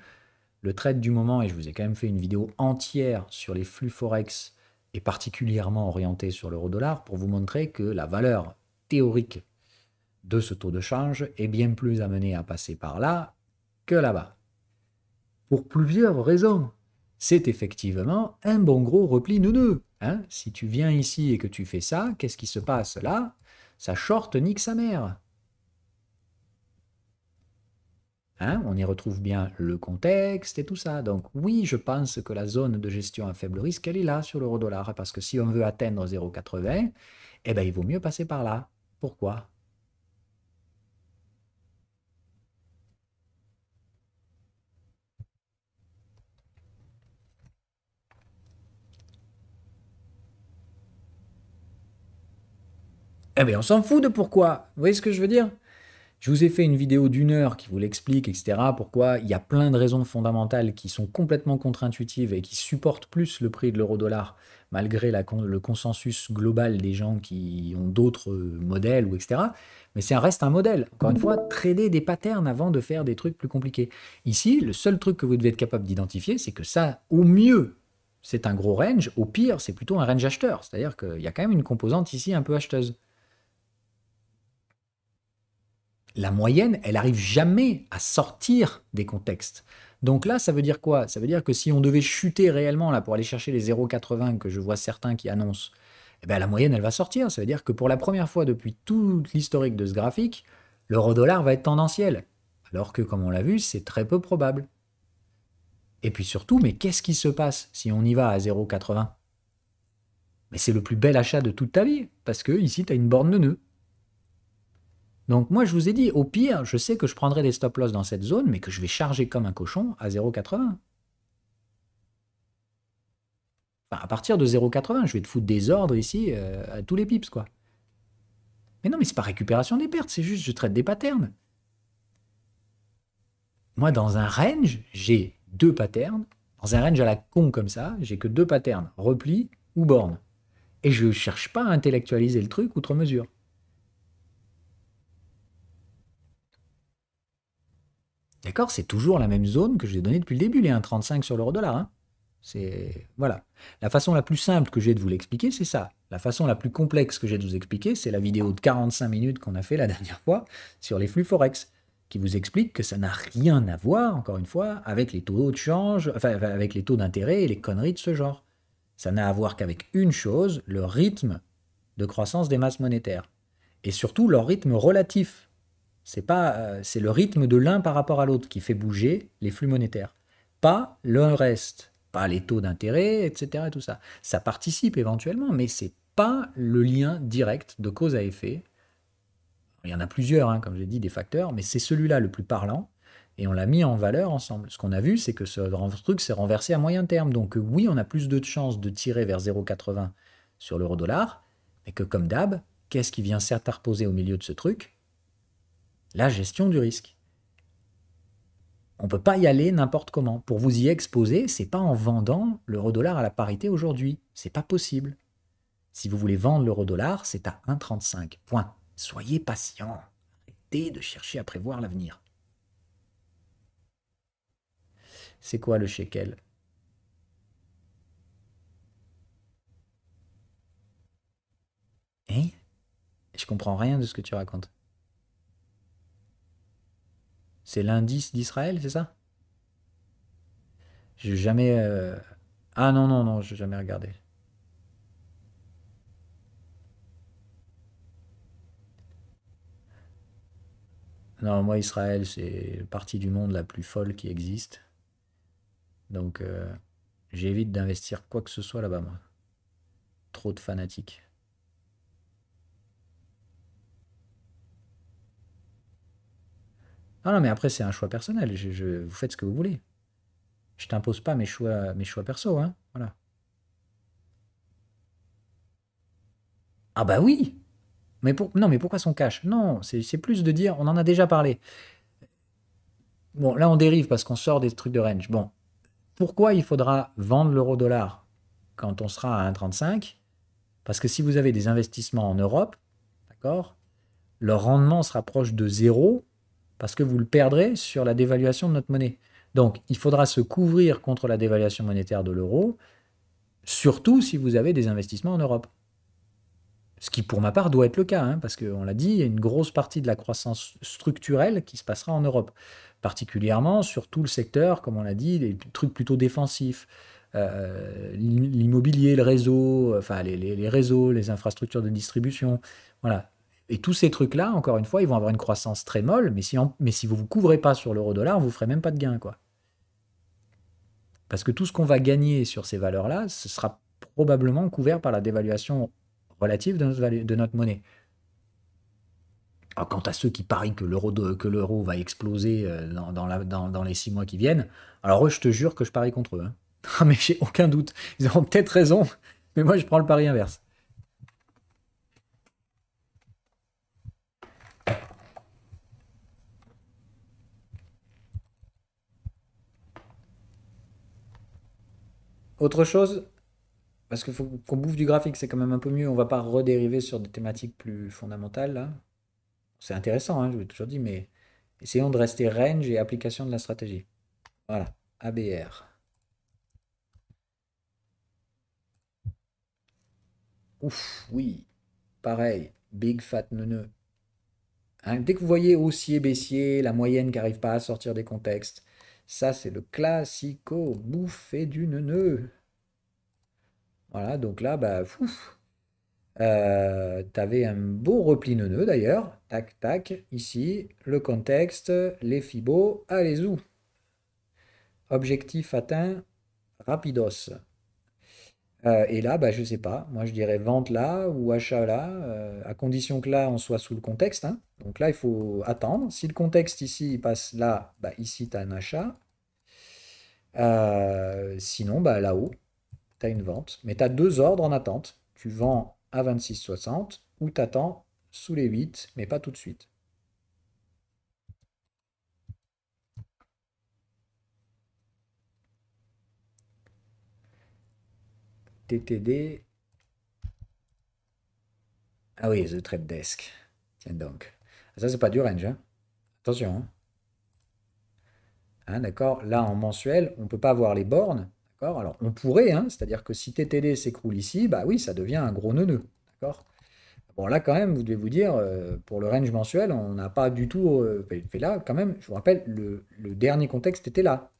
Le trade du moment, et je vous ai quand même fait une vidéo entière sur les flux Forex et particulièrement orienté sur l'euro-dollar pour vous montrer que la valeur théorique de ce taux de change est bien plus amenée à passer par là que là-bas. Pour plusieurs raisons. C'est effectivement un bon gros repli neuneux. Hein, si tu viens ici et que tu fais ça, qu'est-ce qui se passe là? Ça short nique sa mère. Hein, on y retrouve bien le contexte et tout ça. Donc oui, je pense que la zone de gestion à faible risque, elle est là sur l'euro-dollar. Parce que si on veut atteindre 0,80, eh ben, il vaut mieux passer par là. Pourquoi? Eh bien, on s'en fout de pourquoi. Vous voyez ce que je veux dire? Je vous ai fait une vidéo d'une heure qui vous l'explique, etc. Pourquoi il y a plein de raisons fondamentales qui sont complètement contre-intuitives et qui supportent plus le prix de l'euro-dollar, malgré le consensus global des gens qui ont d'autres modèles, ou etc. Mais ça reste un modèle. Encore une fois, trader des patterns avant de faire des trucs plus compliqués. Ici, le seul truc que vous devez être capable d'identifier, c'est que ça, au mieux, c'est un gros range. Au pire, c'est plutôt un range acheteur. C'est-à-dire qu'il y a quand même une composante ici un peu acheteuse. La moyenne, elle arrive jamais à sortir des contextes. Donc là, ça veut dire quoi? Ça veut dire que si on devait chuter réellement là pour aller chercher les 0,80 que je vois certains qui annoncent, eh ben, la moyenne, elle va sortir. Ça veut dire que pour la première fois depuis tout l'historique de ce graphique, l'euro-dollar va être tendanciel. Alors que, comme on l'a vu, c'est très peu probable. Et puis surtout, mais qu'est-ce qui se passe si on y va à 0,80? Mais c'est le plus bel achat de toute ta vie, parce que ici, tu as une borne de nœud. Donc moi, je vous ai dit, au pire, je sais que je prendrai des stop-loss dans cette zone, mais que je vais charger comme un cochon à 0,80. Enfin, à partir de 0,80, je vais te foutre des ordres ici à tous les pips, quoi. Mais non, mais c'est pas récupération des pertes, c'est juste je traite des patterns. Moi, dans un range, j'ai deux patterns. Dans un range à la con comme ça, j'ai que deux patterns, repli ou borne. Et je cherche pas à intellectualiser le truc outre mesure. D'accord? C'est toujours la même zone que je vous ai donnée depuis le début, les 1,35 sur l'euro-dollar. Hein. C'est voilà. La façon la plus simple que j'ai de vous l'expliquer, c'est ça. La façon la plus complexe que j'ai de vous expliquer, c'est la vidéo de 45 minutes qu'on a fait la dernière fois sur les flux forex, qui vous explique que ça n'a rien à voir, encore une fois, avec les taux de change, enfin avec les taux d'intérêt et les conneries de ce genre. Ça n'a à voir qu'avec une chose, le rythme de croissance des masses monétaires. Et surtout leur rythme relatif. C'est pas, c'est le rythme de l'un par rapport à l'autre qui fait bouger les flux monétaires. Pas le reste, pas les taux d'intérêt, etc. Tout ça. Ça participe éventuellement, mais c'est pas le lien direct de cause à effet. Il y en a plusieurs, hein, comme j'ai dit, des facteurs, mais c'est celui-là le plus parlant. Et on l'a mis en valeur ensemble. Ce qu'on a vu, c'est que ce truc s'est renversé à moyen terme. Donc oui, on a plus de chances de tirer vers 0,80 sur l'euro-dollar, mais que comme d'hab, qu'est-ce qui vient s'interposer au milieu de ce truc? La gestion du risque. On ne peut pas y aller n'importe comment. Pour vous y exposer, c'est pas en vendant l'euro-dollar à la parité aujourd'hui. C'est pas possible. Si vous voulez vendre l'euro-dollar, c'est à 1,35. Point. Soyez patient. Arrêtez de chercher à prévoir l'avenir. C'est quoi le shekel? Hein? Je comprends rien de ce que tu racontes. C'est l'indice d'Israël, c'est ça? J'ai jamais. Ah non, non, non, j'ai jamais regardé. Non, moi, Israël, c'est la partie du monde la plus folle qui existe. Donc, j'évite d'investir quoi que ce soit là-bas, moi. Trop de fanatiques. Ah non, mais après, c'est un choix personnel. Vous faites ce que vous voulez. Je t'impose pas mes choix perso, hein. Voilà. Ah bah oui! Non, mais pourquoi son cash? Non, c'est plus de dire, on en a déjà parlé. Bon, là, on dérive parce qu'on sort des trucs de range. Bon, pourquoi il faudra vendre l'euro-dollar quand on sera à 1,35? Parce que si vous avez des investissements en Europe, d'accord, leur rendement se rapproche de zéro parce que vous le perdrez sur la dévaluation de notre monnaie. Donc, il faudra se couvrir contre la dévaluation monétaire de l'euro, surtout si vous avez des investissements en Europe. Ce qui, pour ma part, doit être le cas, hein, parce qu'on l'a dit, il y a une grosse partie de la croissance structurelle qui se passera en Europe, particulièrement sur tout le secteur, comme on l'a dit, des trucs plutôt défensifs, l'immobilier, le réseau, enfin les réseaux, les infrastructures de distribution, voilà. Et tous ces trucs-là, encore une fois, ils vont avoir une croissance très molle, mais si vous ne vous couvrez pas sur l'euro-dollar, vous ne ferez même pas de gain, quoi. Parce que tout ce qu'on va gagner sur ces valeurs-là, ce sera probablement couvert par la dévaluation relative de notre monnaie. Alors, quant à ceux qui parient que l'euro va exploser dans les 6 mois qui viennent, alors eux, je te jure que je parie contre eux. Hein. Ah, mais j'ai aucun doute. Ils auront peut-être raison, mais moi, je prends le pari inverse. Autre chose, parce qu'il faut qu'on bouffe du graphique, c'est quand même un peu mieux. On va pas redériver sur des thématiques plus fondamentales, là. C'est intéressant, hein, je vous l'ai toujours dit, mais essayons de rester range et application de la stratégie. Voilà, ABR. Ouf, oui, pareil, big fat neuneu. Hein, dès que vous voyez haussier, baissier, la moyenne qui n'arrive pas à sortir des contextes, ça c'est le classico, bouffé du neuneu. Voilà, donc là, bah, t'avais un beau repli neuneu d'ailleurs. Tac, tac, ici, le contexte, les fibos, allez-y. Objectif atteint, rapidos. Et là, bah, je sais pas. Moi, je dirais vente là ou achat là, à condition que là, on soit sous le contexte. Hein. Donc là, il faut attendre. Si le contexte ici il passe là, bah, ici, tu as un achat. Sinon, bah, là-haut, tu as une vente, mais tu as deux ordres en attente. Tu vends à 26,60 ou tu attends sous les 8, mais pas tout de suite. TTD. Ah oui, The Trade Desk. Tiens donc. Ça, c'est pas du range, hein. Attention, hein. Hein, d'accord? Là, en mensuel, on ne peut pas avoir les bornes. D'accord? Alors, on pourrait, hein, c'est-à-dire que si TTD s'écroule ici, bah oui, ça devient un gros nœud. D'accord? Bon, là, quand même, vous devez vous dire, pour le range mensuel, on n'a pas du tout fait là, quand même, je vous rappelle, le dernier contexte était là.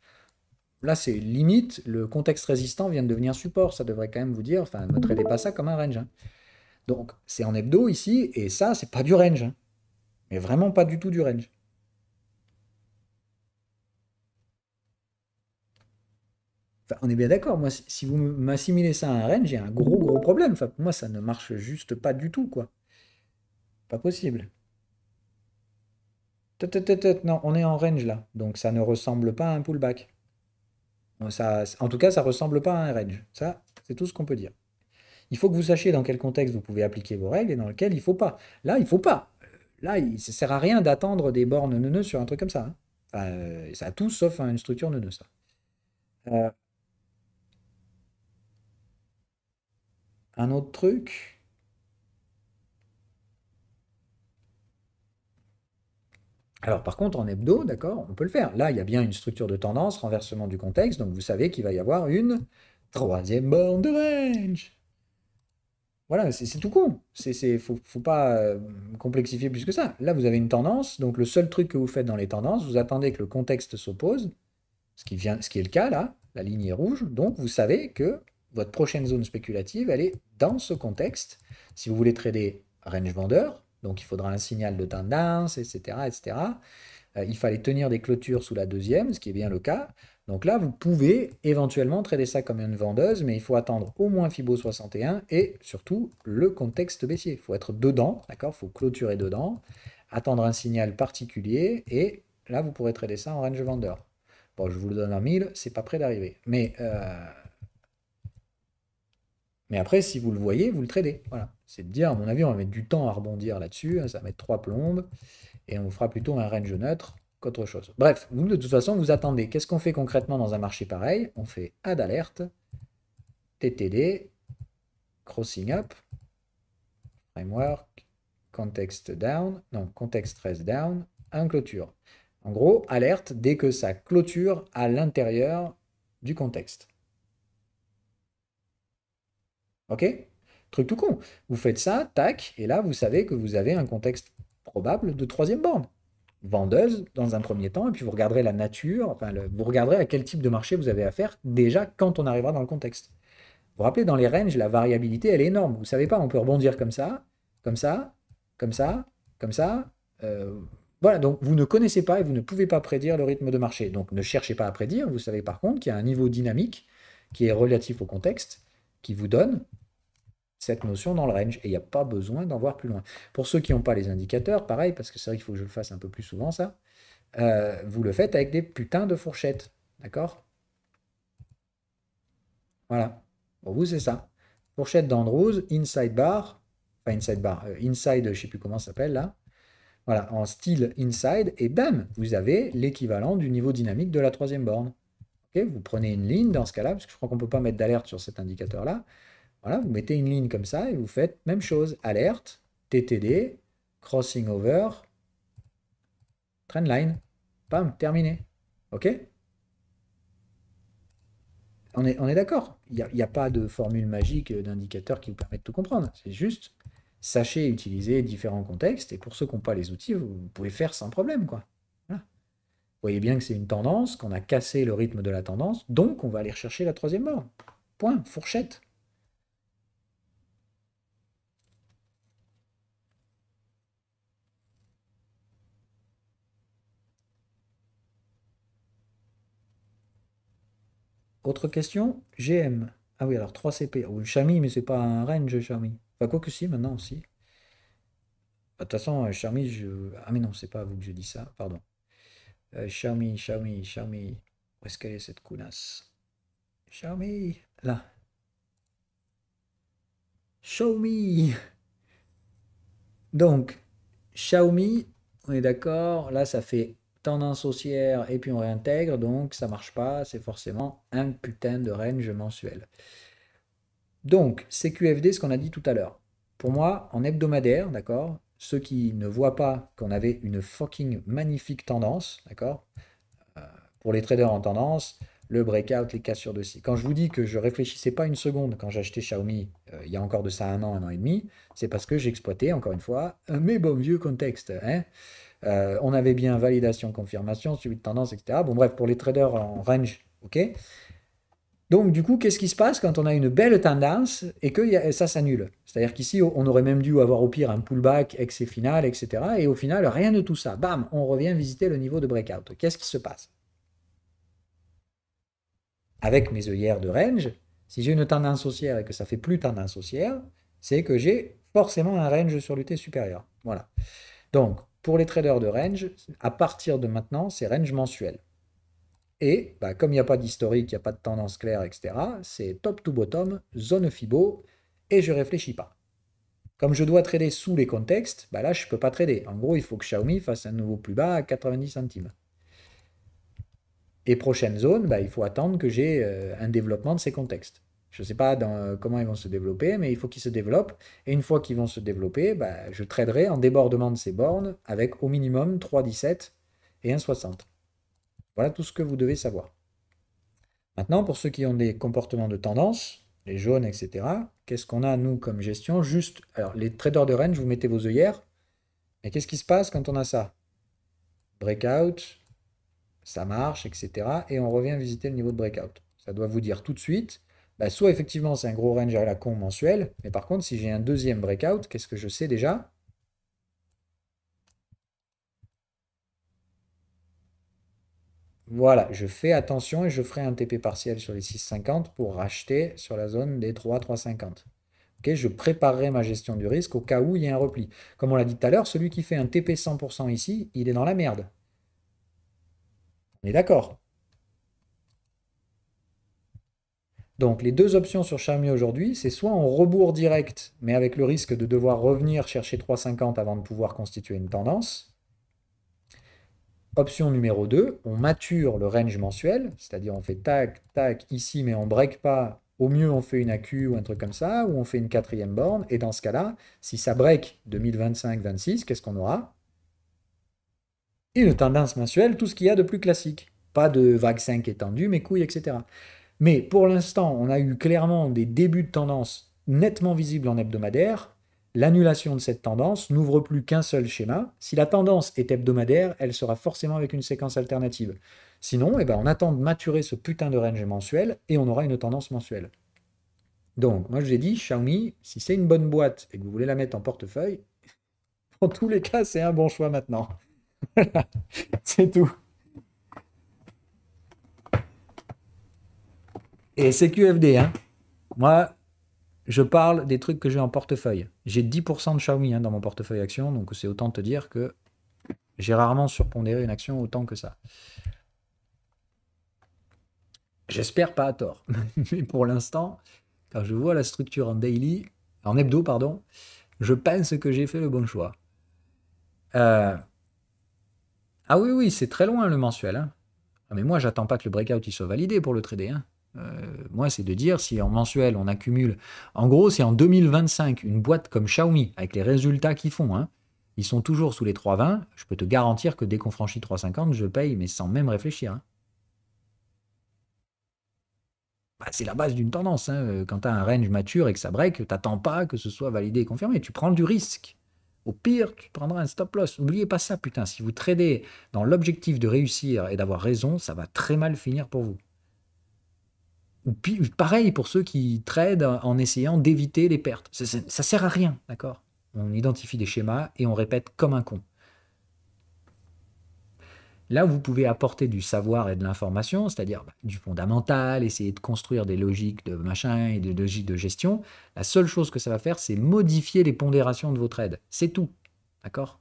Là, c'est limite, le contexte résistant vient de devenir support. Ça devrait quand même vous dire, enfin, ne traitez pas ça comme un range, hein. Donc, c'est en hebdo ici, et ça, c'est pas du range, hein. Mais vraiment pas du tout du range. Enfin, on est bien d'accord, moi, si vous m'assimilez ça à un range, j'ai un gros, gros problème. Enfin, pour moi, ça ne marche juste pas du tout, quoi. Pas possible. Non, on est en range là, donc ça ne ressemble pas à un pullback. Bon, ça, en tout cas, ça ressemble pas à un range. Ça, c'est tout ce qu'on peut dire. Il faut que vous sachiez dans quel contexte vous pouvez appliquer vos règles et dans lequel il faut pas. Là, il faut pas. Là, ça sert à rien d'attendre des bornes neuneux sur un truc comme ça, hein. Enfin, ça a tout sauf une structure neuneuse, ça. Euh, un autre truc. Alors, par contre, en hebdo, d'accord, on peut le faire. Là, il y a bien une structure de tendance, renversement du contexte, donc vous savez qu'il va y avoir une troisième borne de range. Voilà, c'est tout con. Faut pas complexifier plus que ça. Là, vous avez une tendance, donc le seul truc que vous faites dans les tendances, vous attendez que le contexte s'oppose, ce qui est le cas là, la ligne est rouge, donc vous savez que votre prochaine zone spéculative, elle est dans ce contexte. Si vous voulez trader range vendeur, donc il faudra un signal de tendance, etc., etc. Il fallait tenir des clôtures sous la deuxième, ce qui est bien le cas. Donc là, vous pouvez éventuellement trader ça comme une vendeuse, mais il faut attendre au moins Fibo 61 et surtout le contexte baissier. Il faut être dedans, d'accord? Il faut clôturer dedans, attendre un signal particulier et là, vous pourrez trader ça en range vendeur. Bon, je vous le donne en 1000, c'est pas près d'arriver. Mais après, si vous le voyez, vous le tradez. Voilà. C'est de dire, à mon avis, on va mettre du temps à rebondir là-dessus, hein. Ça va mettre 3 plombes et on fera plutôt un range neutre qu'autre chose. Bref, vous, de toute façon, vous attendez. Qu'est-ce qu'on fait concrètement dans un marché pareil? On fait add alerte, TTD, crossing up, framework, context down, non, context rest down, un clôture. En gros, alerte dès que ça clôture à l'intérieur du contexte. Ok? Truc tout con. Vous faites ça, tac, et là, vous savez que vous avez un contexte probable de troisième borne. Vendeuse dans un premier temps, et puis vous regarderez la nature, enfin, vous regarderez à quel type de marché vous avez affaire déjà quand on arrivera dans le contexte. Vous vous rappelez, dans les ranges, la variabilité, elle est énorme. Vous savez pas, on peut rebondir comme ça, comme ça, comme ça, comme ça. Voilà, donc vous ne connaissez pas et vous ne pouvez pas prédire le rythme de marché. Donc ne cherchez pas à prédire. Vous savez par contre qu'il y a un niveau dynamique qui est relatif au contexte, qui vous donne cette notion dans le range. Et il n'y a pas besoin d'en voir plus loin. Pour ceux qui n'ont pas les indicateurs, pareil, parce que c'est vrai qu'il faut que je le fasse un peu plus souvent, ça, vous le faites avec des putains de fourchettes. D'accord? Voilà. Pour vous, c'est ça. Fourchette d'Andrews, inside bar, enfin inside bar, inside, je ne sais plus comment ça s'appelle là. Voilà, en style inside, et bam, vous avez l'équivalent du niveau dynamique de la troisième borne. Ok, vous prenez une ligne dans ce cas-là, parce que je crois qu'on ne peut pas mettre d'alerte sur cet indicateur-là. Voilà, vous mettez une ligne comme ça et vous faites même chose, alerte, TTD, crossing over, trendline. Bam, terminé. Ok? On est d'accord. Il y a pas de formule magique d'indicateur qui vous permet de tout comprendre. C'est juste, sachez utiliser différents contextes. Et pour ceux qui n'ont pas les outils, vous pouvez faire sans problème, quoi. Voilà. Vous voyez bien que c'est une tendance, qu'on a cassé le rythme de la tendance, donc on va aller rechercher la troisième borne. Point, fourchette. Autre question? GM. Ah oui, alors 3 CP. Ou Xiaomi, mais c'est pas un range Xiaomi. Enfin, quoi que si, maintenant aussi. De toute façon, Xiaomi, Ah mais non, c'est pas à vous que je dis ça, pardon. Xiaomi. Où est-ce qu'elle est cette counasse? Xiaomi. Là. Xiaomi. Donc, Xiaomi, on est d'accord, là ça fait tendance haussière et puis on réintègre, donc ça marche pas, c'est forcément un putain de range mensuel. Donc, CQFD, ce qu'on a dit tout à l'heure. Pour moi, en hebdomadaire, d'accord, ceux qui ne voient pas qu'on avait une fucking magnifique tendance, d'accord, pour les traders en tendance, le breakout, les cassures de scie. Quand je vous dis que je réfléchissais pas une seconde quand j'ai acheté Xiaomi, il y a encore de ça un an et demi, c'est parce que j'exploitais, encore une fois, mes bons vieux contextes. Hein. On avait bien validation, confirmation, suivi de tendance, etc. Bon, bref, pour les traders en range, ok. Donc, du coup, qu'est-ce qui se passe quand on a une belle tendance et que ça s'annule? C'est-à-dire qu'ici, on aurait même dû avoir au pire un pullback, excès final, etc. Et au final, rien de tout ça. Bam, on revient visiter le niveau de breakout. Qu'est-ce qui se passe? Avec mes œillères de range, si j'ai une tendance haussière et que ça fait plus tendance haussière, c'est que j'ai forcément un range sur l'UT supérieur. Voilà. Donc, pour les traders de range, à partir de maintenant, c'est range mensuel. Et bah, comme il n'y a pas d'historique, il n'y a pas de tendance claire, etc., c'est top to bottom, zone FIBO, et je ne réfléchis pas. Comme je dois trader sous les contextes, bah là, je ne peux pas trader. En gros, il faut que Xiaomi fasse un nouveau plus bas à 90 centimes. Et prochaine zone, bah, il faut attendre que j'ai un développement de ces contextes. Je ne sais pas comment ils vont se développer, mais il faut qu'ils se développent. Et une fois qu'ils vont se développer, bah, je traderai en débordement de ces bornes avec au minimum 3,17 et 1,60. Voilà tout ce que vous devez savoir. Maintenant, pour ceux qui ont des comportements de tendance, les jaunes, etc., qu'est-ce qu'on a, nous, comme gestion? Juste, alors, les traders de range, vous mettez vos œillères. Et qu'est-ce qui se passe quand on a ça? Breakout, ça marche, etc. Et on revient visiter le niveau de breakout. Ça doit vous dire tout de suite, bah, soit effectivement c'est un gros range à la con mensuel, mais par contre, si j'ai un deuxième breakout, qu'est-ce que je sais déjà? Voilà, je fais attention et je ferai un TP partiel sur les 6,50 pour racheter sur la zone des 3,50. Ok, je préparerai ma gestion du risque au cas où il y a un repli. Comme on l'a dit tout à l'heure, celui qui fait un TP 100% ici, il est dans la merde. On est d'accord. Donc les deux options sur Xiaomi aujourd'hui, c'est soit on rebourre direct, mais avec le risque de devoir revenir chercher 3,50 avant de pouvoir constituer une tendance. Option numéro 2, on mature le range mensuel, c'est-à-dire on fait tac, tac ici, mais on ne break pas. Au mieux, on fait une AQ ou un truc comme ça, ou on fait une quatrième borne. Et dans ce cas-là, si ça break 2025-26, qu'est-ce qu'on aura? Une tendance mensuelle, tout ce qu'il y a de plus classique. Pas de vague 5 étendue, mais couilles, etc. Mais pour l'instant, on a eu clairement des débuts de tendance nettement visibles en hebdomadaire. L'annulation de cette tendance n'ouvre plus qu'un seul schéma. Si la tendance est hebdomadaire, elle sera forcément avec une séquence alternative. Sinon, eh ben, on attend de maturer ce putain de range mensuel et on aura une tendance mensuelle. Donc, moi je vous ai dit, Xiaomi, si c'est une bonne boîte et que vous voulez la mettre en portefeuille, en tous les cas, c'est un bon choix maintenant. C'est tout. Et c'est QFD, hein. Moi, je parle des trucs que j'ai en portefeuille. J'ai 10% de Xiaomi dans mon portefeuille action, donc c'est autant te dire que j'ai rarement surpondéré une action autant que ça. J'espère pas à tort. Mais pour l'instant, quand je vois la structure en daily, en hebdo, pardon, je pense que j'ai fait le bon choix. Euh, Ah oui, oui, c'est très loin le mensuel. Hein. Ah, mais moi, j'attends pas que le breakout il soit validé pour le trader. Hein. Moi, c'est de dire si en mensuel on accumule. En gros, c'est en 2025, une boîte comme Xiaomi, avec les résultats qu'ils font, hein, ils sont toujours sous les 3,20. Je peux te garantir que dès qu'on franchit 3,50, je paye, mais sans même réfléchir. Hein. Bah, c'est la base d'une tendance. Hein. Quand tu as un range mature et que ça break, tu n'attends pas que ce soit validé et confirmé. Tu prends du risque. Au pire, tu prendras un stop loss. N'oubliez pas ça, putain. Si vous tradez dans l'objectif de réussir et d'avoir raison, ça va très mal finir pour vous. Pareil pour ceux qui tradent en essayant d'éviter les pertes. Ça sert à rien, d'accord? On identifie des schémas et on répète comme un con. Là, vous pouvez apporter du savoir et de l'information, c'est-à-dire du fondamental, essayer de construire des logiques de machin et des logiques de gestion. La seule chose que ça va faire, c'est modifier les pondérations de vos trades. C'est tout. D'accord?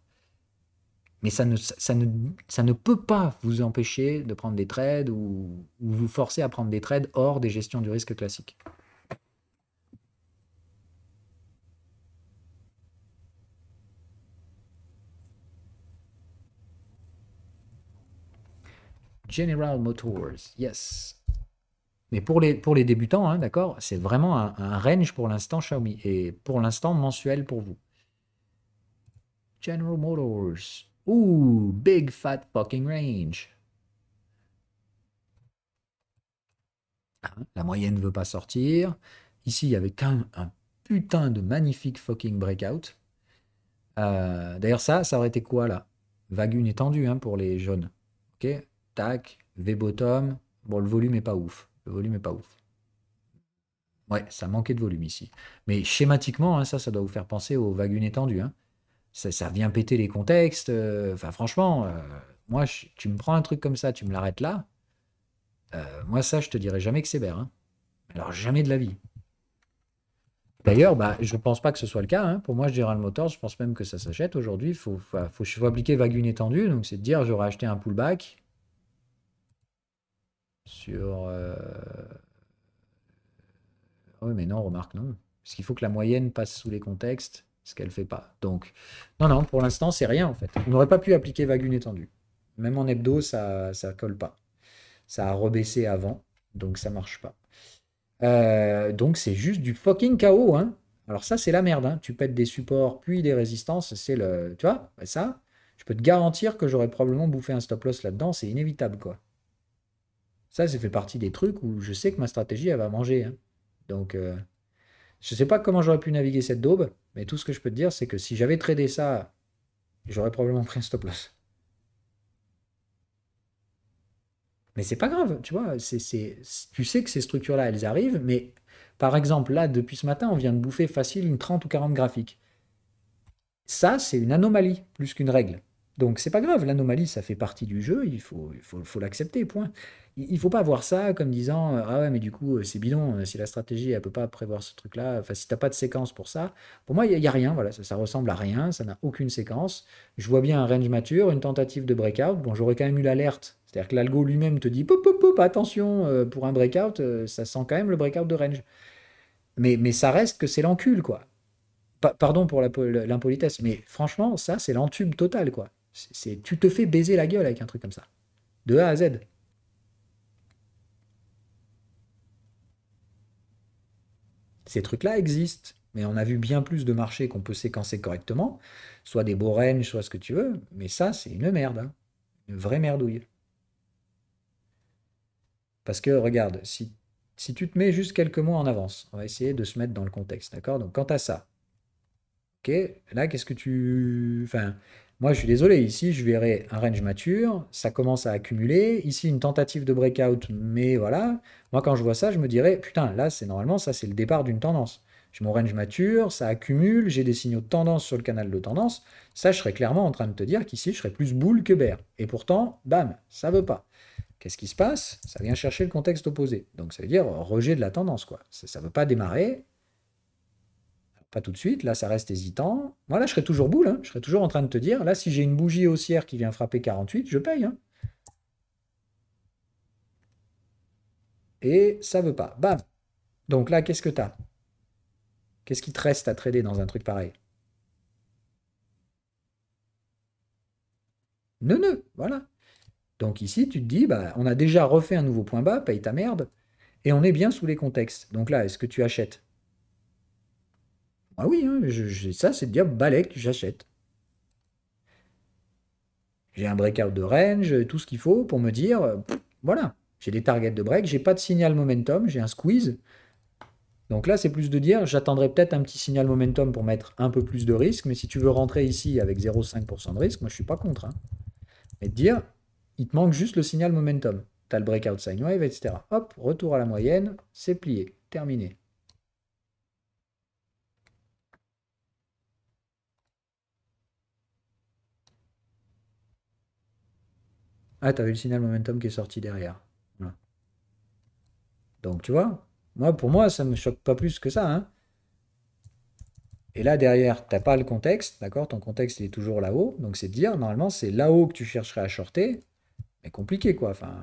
Mais ça ne peut pas vous empêcher de prendre des trades ou vous forcer à prendre des trades hors des gestions du risque classiques. General Motors, yes. Mais pour les débutants, hein, d'accord, c'est vraiment un range pour l'instant Xiaomi. Et pour l'instant mensuel pour vous. General Motors. Ouh, big fat fucking range. La moyenne ne veut pas sortir. Ici, il y avait quand même un putain de magnifique fucking breakout. D'ailleurs, ça aurait été quoi là? Vague une étendue hein, pour les jaunes. Ok, tac, V-bottom. Bon, le volume est pas ouf. Le volume est pas ouf. Ouais, ça manquait de volume ici. Mais schématiquement, hein, ça doit vous faire penser aux vagues une étendues. Hein. Ça vient péter les contextes. Enfin, franchement, moi, tu me prends un truc comme ça, tu me l'arrêtes là. Moi, ça, je te dirais jamais que c'est vert. Hein. Alors, jamais de la vie. D'ailleurs, bah, je ne pense pas que ce soit le cas. Hein. Pour moi, General Motors, je pense même que ça s'achète aujourd'hui. Il faut appliquer vague une étendue. Donc, c'est de dire, j'aurais acheté un pullback sur... Oui, mais non, remarque, non. Parce qu'il faut que la moyenne passe sous les contextes, ce qu'elle ne fait pas. Donc, non, pour l'instant, c'est rien, en fait. On n'aurait pas pu appliquer vague une étendue. Même en hebdo, ça ne colle pas. Ça a rebaissé avant, donc ça marche pas. Donc c'est juste du fucking chaos, hein. Alors ça, c'est la merde, hein. Tu pètes des supports, puis des résistances, c'est le... Tu vois, bah, ça, je peux te garantir que j'aurais probablement bouffé un stop loss là-dedans, c'est inévitable, quoi. Ça fait partie des trucs où je sais que ma stratégie, elle va manger, hein. Donc, je sais pas comment j'aurais pu naviguer cette daube, mais tout ce que je peux te dire, c'est que si j'avais tradé ça, j'aurais probablement pris un stop loss. Mais c'est pas grave, tu vois, tu sais que ces structures-là, elles arrivent, mais par exemple, là, depuis ce matin, on vient de bouffer facile une 30 ou 40 graphiques. Ça, c'est une anomalie plus qu'une règle. Donc c'est pas grave, l'anomalie, ça fait partie du jeu, il faut l'accepter, point. Il ne faut pas voir ça comme disant ah ouais, mais du coup, c'est bidon, si la stratégie, elle peut pas prévoir ce truc-là, enfin, si t'as pas de séquence pour ça, pour moi, il y a rien, voilà, ça ressemble à rien, ça n'a aucune séquence. Je vois bien un range mature, une tentative de breakout, bon, j'aurais quand même eu l'alerte, c'est-à-dire que l'algo lui-même te dit pop, pop, pop, attention, pour un breakout, ça sent quand même le breakout de range. Mais ça reste que c'est l'encul, quoi. Pardon pour l'impolitesse, mais franchement, ça, c'est l'entube total, quoi. Tu te fais baiser la gueule avec un truc comme ça. De A à Z. Ces trucs-là existent, mais on a vu bien plus de marchés qu'on peut séquencer correctement, soit des beaux ranges, soit ce que tu veux, mais ça, c'est une merde, hein. Une vraie merdouille. Parce que, regarde, si tu te mets juste quelques mois en avance, on va essayer de se mettre dans le contexte, d'accord? Donc, quant à ça, ok, là, qu'est-ce que tu... Enfin, moi, je suis désolé, ici, je verrai un range mature, ça commence à accumuler, ici, une tentative de breakout, mais voilà, moi, quand je vois ça, je me dirais, putain, là, c'est normalement, ça, c'est le départ d'une tendance. J'ai mon range mature, ça accumule, j'ai des signaux de tendance sur le canal de tendance, ça, je serais clairement en train de te dire qu'ici, je serais plus bull que bear. Et pourtant, bam, ça veut pas. Qu'est-ce qui se passe? Ça vient chercher le contexte opposé. Donc, ça veut dire rejet de la tendance, quoi. Ça veut pas démarrer, pas tout de suite, là ça reste hésitant. Moi là je serais toujours boule, hein. Je serais toujours en train de te dire, là si j'ai une bougie haussière qui vient frapper 48, je paye. Hein. Et ça veut pas. Bam. Donc là qu'est-ce que tu as? Qu'est-ce qui te reste à trader dans un truc pareil? Neuneu, voilà. Donc ici tu te dis, bah, on a déjà refait un nouveau point bas, paye ta merde, et on est bien sous les contextes. Donc là, est-ce que tu achètes? Ah oui, hein, ça c'est de dire, balèque, j'achète. J'ai un breakout de range, tout ce qu'il faut pour me dire, voilà, j'ai des targets de break, j'ai pas de signal momentum, j'ai un squeeze. Donc là, c'est plus de dire, j'attendrai peut-être un petit signal momentum pour mettre un peu plus de risque, mais si tu veux rentrer ici avec 0,5% de risque, moi je suis pas contre. Hein. Et de dire, il te manque juste le signal momentum. Tu as le breakout sine wave, etc. Hop, retour à la moyenne, c'est plié, terminé. Ah, tu as vu le signal momentum qui est sorti derrière. Voilà. Donc tu vois, pour moi, ça me choque pas plus que ça. Hein. Et là, derrière, tu n'as pas le contexte, d'accord? Ton contexte, il est toujours là-haut. Donc, c'est de dire, normalement, c'est là-haut que tu chercherais à shorter. Mais compliqué, quoi. Enfin,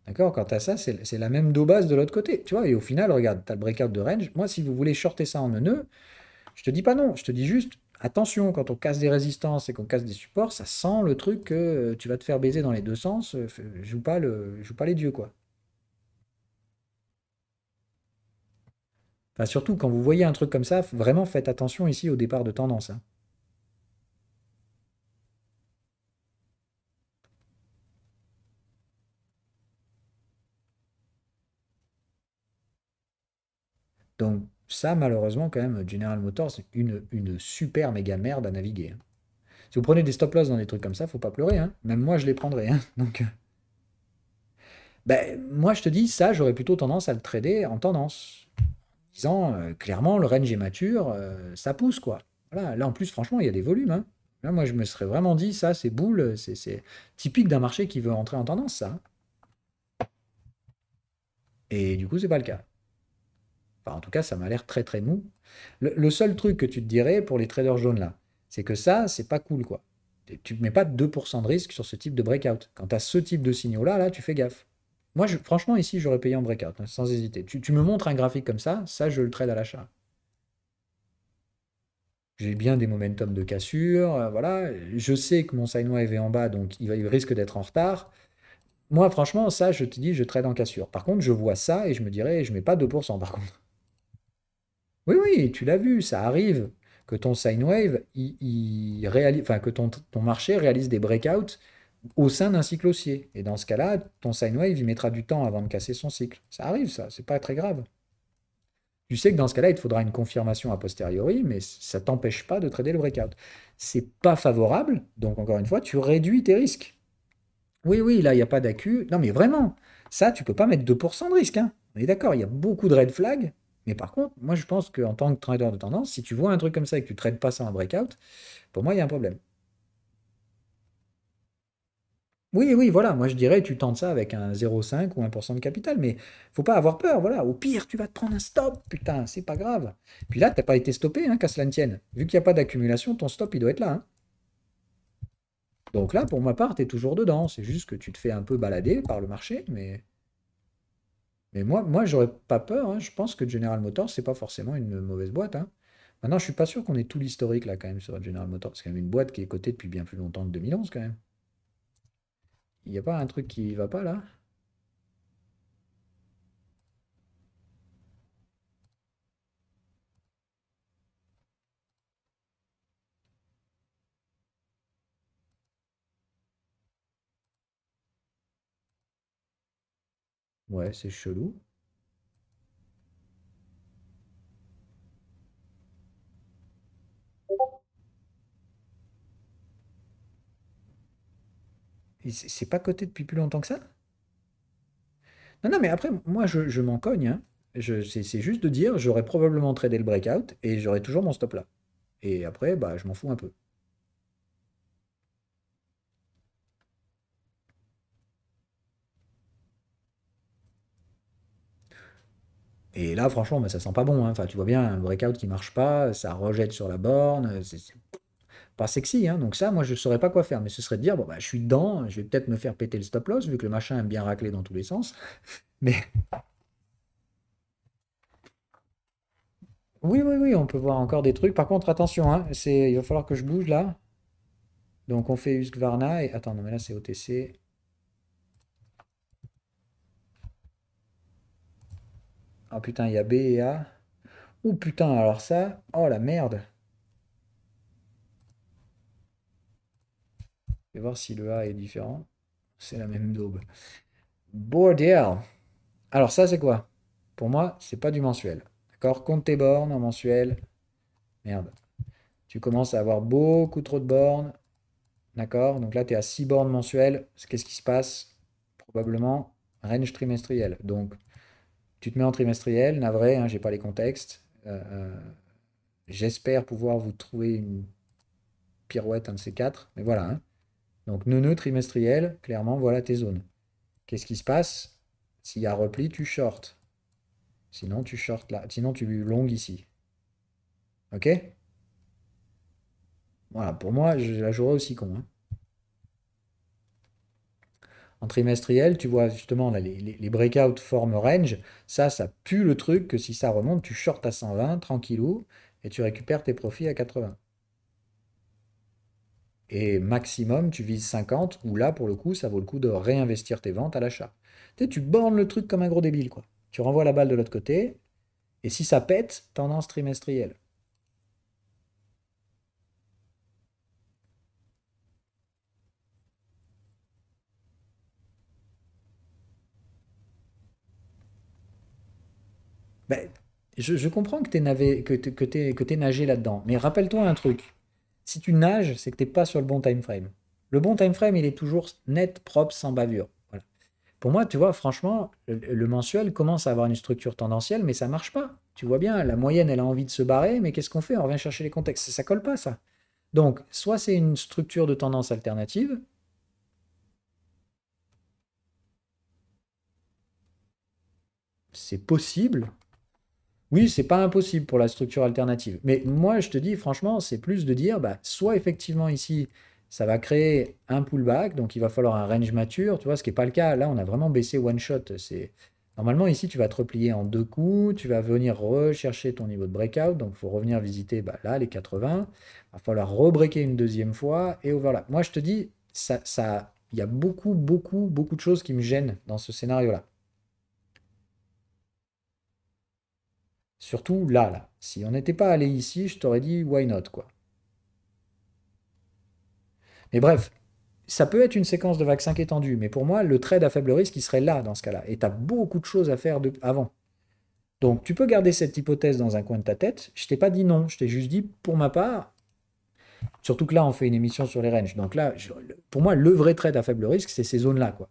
d'accord? Quant à ça, c'est la même dos base de l'autre côté. Tu vois? Et au final, regarde, tu as le breakout de range. Moi, si vous voulez shorter ça en nœud, je te dis pas non. Je te dis juste, Attention, quand on casse des résistances et qu'on casse des supports, ça sent le truc que tu vas te faire baiser dans les deux sens. Joue pas les dieux, quoi. Enfin, surtout, quand vous voyez un truc comme ça, vraiment faites attention ici au départ de tendance, hein. Donc, ça, malheureusement, quand même, General Motors, c'est une super méga merde à naviguer, hein. Si vous prenez des stop-loss dans des trucs comme ça, faut pas pleurer, hein. Même moi, je les prendrais, hein. Donc, ben, moi, je te dis, ça, j'aurais plutôt tendance à le trader en tendance. Disant, clairement, le range est mature, ça pousse, quoi. Voilà. Là, en plus, franchement, il y a des volumes, hein. Là, moi, je me serais vraiment dit, ça, c'est boule, c'est typique d'un marché qui veut entrer en tendance, ça, hein. Et du coup, c'est pas le cas. Enfin, en tout cas, ça m'a l'air très très mou. Le seul truc que tu te dirais pour les traders jaunes là, c'est que ça, c'est pas cool quoi. Tu ne mets pas 2% de risque sur ce type de breakout. Quand tu as ce type de signaux là, tu fais gaffe. Moi, franchement, ici, j'aurais payé en breakout, hein, sans hésiter. Tu me montres un graphique comme ça, je le trade à l'achat. J'ai bien des momentum de cassure, voilà. Je sais que mon sine wave est en bas, donc il risque d'être en retard. Moi, franchement, ça, je te dis, je trade en cassure. Par contre, je vois ça et je me dirais, je mets pas 2% par contre. Oui, oui, tu l'as vu, ça arrive que ton sine wave, il réalise, enfin, que ton marché réalise des breakouts au sein d'un cycle haussier. Et dans ce cas-là, ton sine wave, il mettra du temps avant de casser son cycle. Ça arrive, ça, c'est pas très grave. Tu sais que dans ce cas-là, il te faudra une confirmation a posteriori, mais ça t'empêche pas de trader le breakout. C'est pas favorable, donc encore une fois, tu réduis tes risques. Oui, oui, là, il n'y a pas d'accu. Non, mais vraiment, ça, tu peux pas mettre 2% de risque, hein. On est d'accord, il y a beaucoup de red flags. Mais par contre, moi, je pense qu'en tant que trader de tendance, si tu vois un truc comme ça et que tu ne trades pas ça en breakout, pour moi, il y a un problème. Oui, oui, voilà, moi, je dirais, tu tentes ça avec un 0,5 ou 1% de capital, mais faut pas avoir peur, voilà. Au pire, tu vas te prendre un stop, putain, c'est pas grave. Puis là, t'as pas été stoppé, hein, qu'à cela ne tienne. Vu qu'il n'y a pas d'accumulation, ton stop, il doit être là, hein. Donc là, pour ma part, tu es toujours dedans. C'est juste que tu te fais un peu balader par le marché, mais moi, j'aurais pas peur, hein. Je pense que General Motors, c'est pas forcément une mauvaise boîte, hein. Maintenant, je suis pas sûr qu'on ait tout l'historique là quand même sur General Motors. C'est quand même une boîte qui est cotée depuis bien plus longtemps que 2011 quand même. Il n'y a pas un truc qui va pas là? Ouais, c'est chelou. Et c'est pas coté depuis plus longtemps que ça? Non, non, mais après, moi, je m'en cogne, hein. C'est juste de dire, j'aurais probablement tradé le breakout et j'aurais toujours mon stop là. Et après, bah, je m'en fous un peu. Et là, franchement, bah, ça sent pas bon, hein. Enfin, tu vois bien, un breakout qui marche pas, ça rejette sur la borne, c'est pas sexy, hein. Donc ça, moi, je saurais pas quoi faire. Mais ce serait de dire, bon, bah, je suis dedans, je vais peut-être me faire péter le stop loss, vu que le machin aime bien racler dans tous les sens. Mais oui, oui, oui, on peut voir encore des trucs. Par contre, attention, hein, il va falloir que je bouge là. Donc on fait Husqvarna et... Attends, non, mais là, c'est OTC. Ah putain, il y a B et A. Oh putain, alors ça... Oh la merde. Je vais voir si le A est différent. C'est la même daube. Bordel. Alors ça, c'est quoi? Pour moi, c'est pas du mensuel. D'accord? Compte tes bornes en mensuel. Merde. Tu commences à avoir beaucoup trop de bornes. D'accord? Donc là, tu es à 6 bornes mensuelles. Qu'est-ce qui se passe? Probablement range trimestriel. Donc, tu te mets en trimestriel. Navré, hein, j'ai pas les contextes. J'espère pouvoir vous trouver une pirouette, un de ces quatre. Mais voilà, hein. Donc, neuneu trimestriel, clairement, voilà tes zones. Qu'est-ce qui se passe? S'il y a repli, tu short. Sinon, tu short là. Sinon, tu long ici. Ok? Voilà, pour moi, je la jouerais aussi con, hein. En trimestriel, tu vois justement là, les breakouts forment range. Ça pue le truc que si ça remonte, tu short à 120, tranquillou, et tu récupères tes profits à 80. Et maximum, tu vises 50, où là, pour le coup, ça vaut le coup de réinvestir tes ventes à l'achat. Tu bornes le truc comme un gros débile, quoi. Tu renvoies la balle de l'autre côté, et si ça pète, tendance trimestrielle. Ben, je comprends que t'aies nagé là-dedans, mais rappelle-toi un truc. Si tu nages, c'est que t'es pas sur le bon time frame. Le bon time frame, il est toujours net, propre, sans bavure. Voilà. Pour moi, tu vois, franchement, le mensuel commence à avoir une structure tendancielle, mais ça marche pas. Tu vois bien, la moyenne, elle a envie de se barrer, mais qu'est-ce qu'on fait? On revient chercher les contextes. Ça colle pas, ça. Donc, soit c'est une structure de tendance alternative, c'est possible. Oui, c'est pas impossible pour la structure alternative. Mais moi, je te dis, franchement, c'est plus de dire, bah, soit effectivement ici, ça va créer un pullback, donc il va falloir un range mature, tu vois, ce qui n'est pas le cas. Là, on a vraiment baissé one shot. Normalement, ici, tu vas te replier en deux coups, tu vas venir rechercher ton niveau de breakout, donc il faut revenir visiter bah, là les 80. Il va falloir rebreaker une deuxième fois et overlap. Moi, je te dis, il y a beaucoup de choses qui me gênent dans ce scénario-là. Surtout là. Si on n'était pas allé ici, je t'aurais dit why not, quoi. Mais bref, ça peut être une séquence de vague 5 étendue, mais pour moi, le trade à faible risque, il serait là dans ce cas-là. Et tu as beaucoup de choses à faire avant. Donc tu peux garder cette hypothèse dans un coin de ta tête. Je t'ai pas dit non, je t'ai juste dit pour ma part, surtout que là, on fait une émission sur les ranges. Donc là, pour moi, le vrai trade à faible risque, c'est ces zones-là, quoi.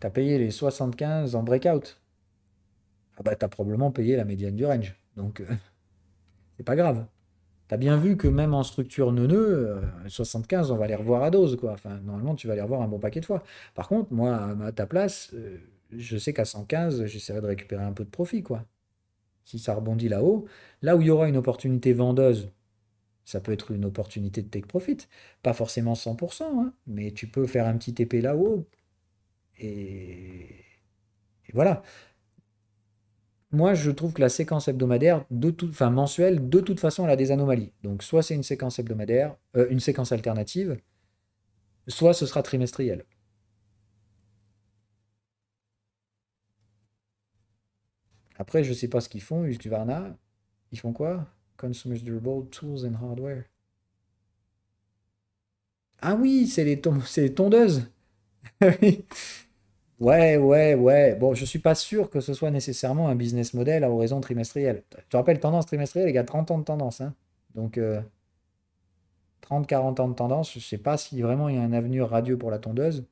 Tu as payé les 75 en breakout. Ah bah, tu as probablement payé la médiane du range. Donc, c'est pas grave. T'as bien vu que même en structure neuneu, 75, on va les revoir à dose, quoi. Enfin, normalement, tu vas les revoir un bon paquet de fois. Par contre, moi, à ta place, je sais qu'à 115, j'essaierai de récupérer un peu de profit, quoi. Si ça rebondit là-haut, là où il y aura une opportunité vendeuse, ça peut être une opportunité de take profit. Pas forcément 100%, hein, mais tu peux faire un petit TP là-haut et voilà. Moi, je trouve que la séquence hebdomadaire, enfin mensuelle, de toute façon, elle a des anomalies. Donc, soit c'est une séquence hebdomadaire, une séquence alternative, soit ce sera trimestriel. Après, je sais pas ce qu'ils font, Husqvarna. Ils font quoi? Consumer Durable Tools and Hardware. Ah oui, c'est les tondeuses. Oui. Ouais. Bon, je suis pas sûr que ce soit nécessairement un business model à horizon trimestriel. Tu te rappelles, tendance trimestrielle, les gars, 30 ans de tendance, hein. Donc, 30-40 ans de tendance, je sais pas si vraiment il y a un avenir radieux pour la tondeuse.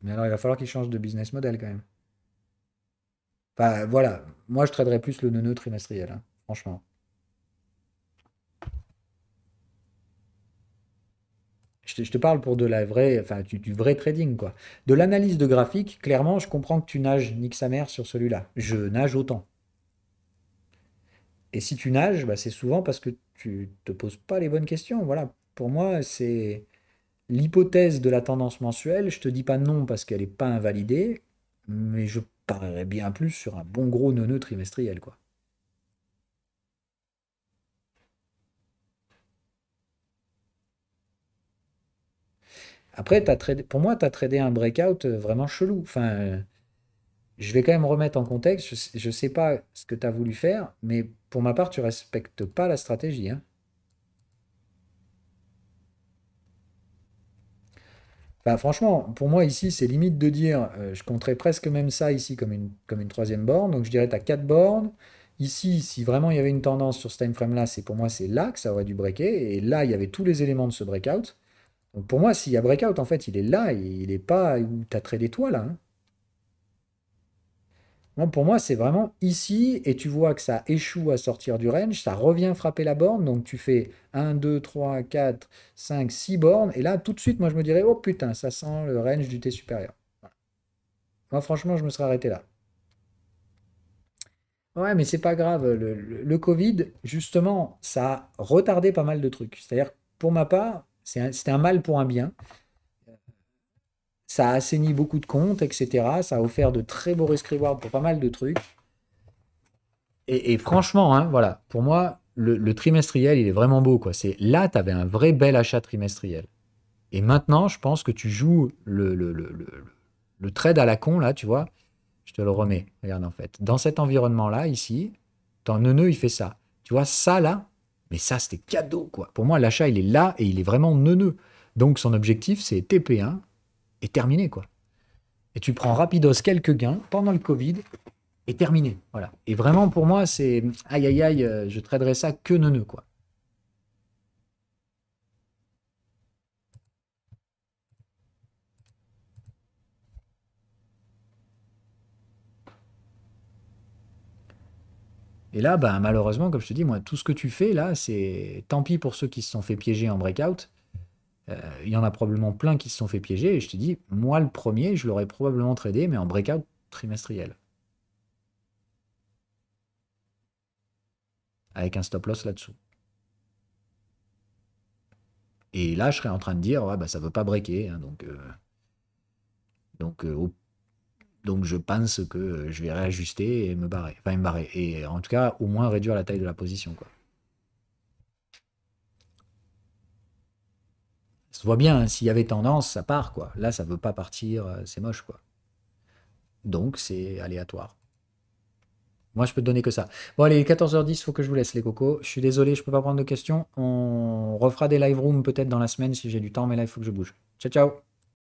Mais alors, il va falloir qu'ils changent de business model quand même. Enfin, voilà. Moi, je traderais plus le neuneu trimestriel, hein, franchement. Je te parle pour de la vraie, enfin, du vrai trading, quoi. De l'analyse de graphique, clairement, je comprends que tu nages nique sa mère sur celui-là. Je nage autant. Et si tu nages, bah, c'est souvent parce que tu te poses pas les bonnes questions. Voilà. Pour moi, c'est l'hypothèse de la tendance mensuelle. Je te dis pas non parce qu'elle n'est pas invalidée, mais je parierais bien plus sur un bon gros neuneu trimestriel, quoi. Après, pour moi, tu as tradé un breakout vraiment chelou. Enfin, je vais quand même remettre en contexte. Je sais pas ce que tu as voulu faire, mais pour ma part, tu respectes pas la stratégie, hein. Enfin, franchement, pour moi, ici, c'est limite de dire, je compterais presque même ça ici comme une troisième borne. Donc, je dirais, tu as quatre bornes. Ici, si vraiment il y avait une tendance sur ce time frame-là, c'est pour moi, c'est là que ça aurait dû breaker. Et là, il y avait tous les éléments de ce breakout. Donc, pour moi, s'il y a breakout, en fait, il est là. Il n'est pas où tu as tradé toi, là, hein. Non, pour moi, c'est vraiment ici, et tu vois que ça échoue à sortir du range, ça revient frapper la borne, donc tu fais un 2 3 4 5 6 bornes, et là, tout de suite, moi, je me dirais, oh putain, ça sent le range du T supérieur. Moi, franchement, je me serais arrêté là. Ouais, mais c'est pas grave, le Covid, justement, ça a retardé pas mal de trucs. C'est-à-dire, pour ma part, c'était un mal pour un bien. Ça a assaini beaucoup de comptes, etc. Ça a offert de très beaux risk reward pour pas mal de trucs. Et franchement, hein, voilà, pour moi, le trimestriel, il est vraiment beau, quoi. C'est là, tu avais un vrai bel achat trimestriel. Et maintenant, je pense que tu joues le trade à la con, là, tu vois. Je te le remets. Regarde, en fait. Dans cet environnement-là, ici, ton neuneu, il fait ça. Tu vois, ça, là, mais ça, c'était cadeau, quoi. Pour moi, l'achat, il est là et il est vraiment neuneu. Donc, son objectif, c'est TP1 et terminé, quoi. Et tu prends rapidos quelques gains pendant le Covid et terminé. Voilà. Et vraiment, pour moi, c'est aïe, aïe, aïe, je traderais ça que neuneu, quoi. Et là, ben, malheureusement, comme je te dis, moi, tout ce que tu fais là, c'est tant pis pour ceux qui se sont fait piéger en breakout. Il y en a probablement plein qui se sont fait piéger. Et je te dis, moi, le premier, je l'aurais probablement tradé, mais en breakout trimestriel. Avec un stop loss là-dessous. Et là, je serais en train de dire, ouais, bah, ça ne veut pas breaker. Hein, donc, donc, je pense que je vais réajuster et me barrer. Enfin, me barrer. Et en tout cas, au moins réduire la taille de la position, quoi. Ça se voit bien, hein, s'il y avait tendance, ça part, quoi. Là, ça veut pas partir, c'est moche, quoi. Donc, c'est aléatoire. Moi, je peux te donner que ça. Bon, allez, 14h10, faut que je vous laisse, les cocos. Je suis désolé, je peux pas prendre de questions. On refera des live rooms peut-être dans la semaine si j'ai du temps, mais là, il faut que je bouge. Ciao, ciao!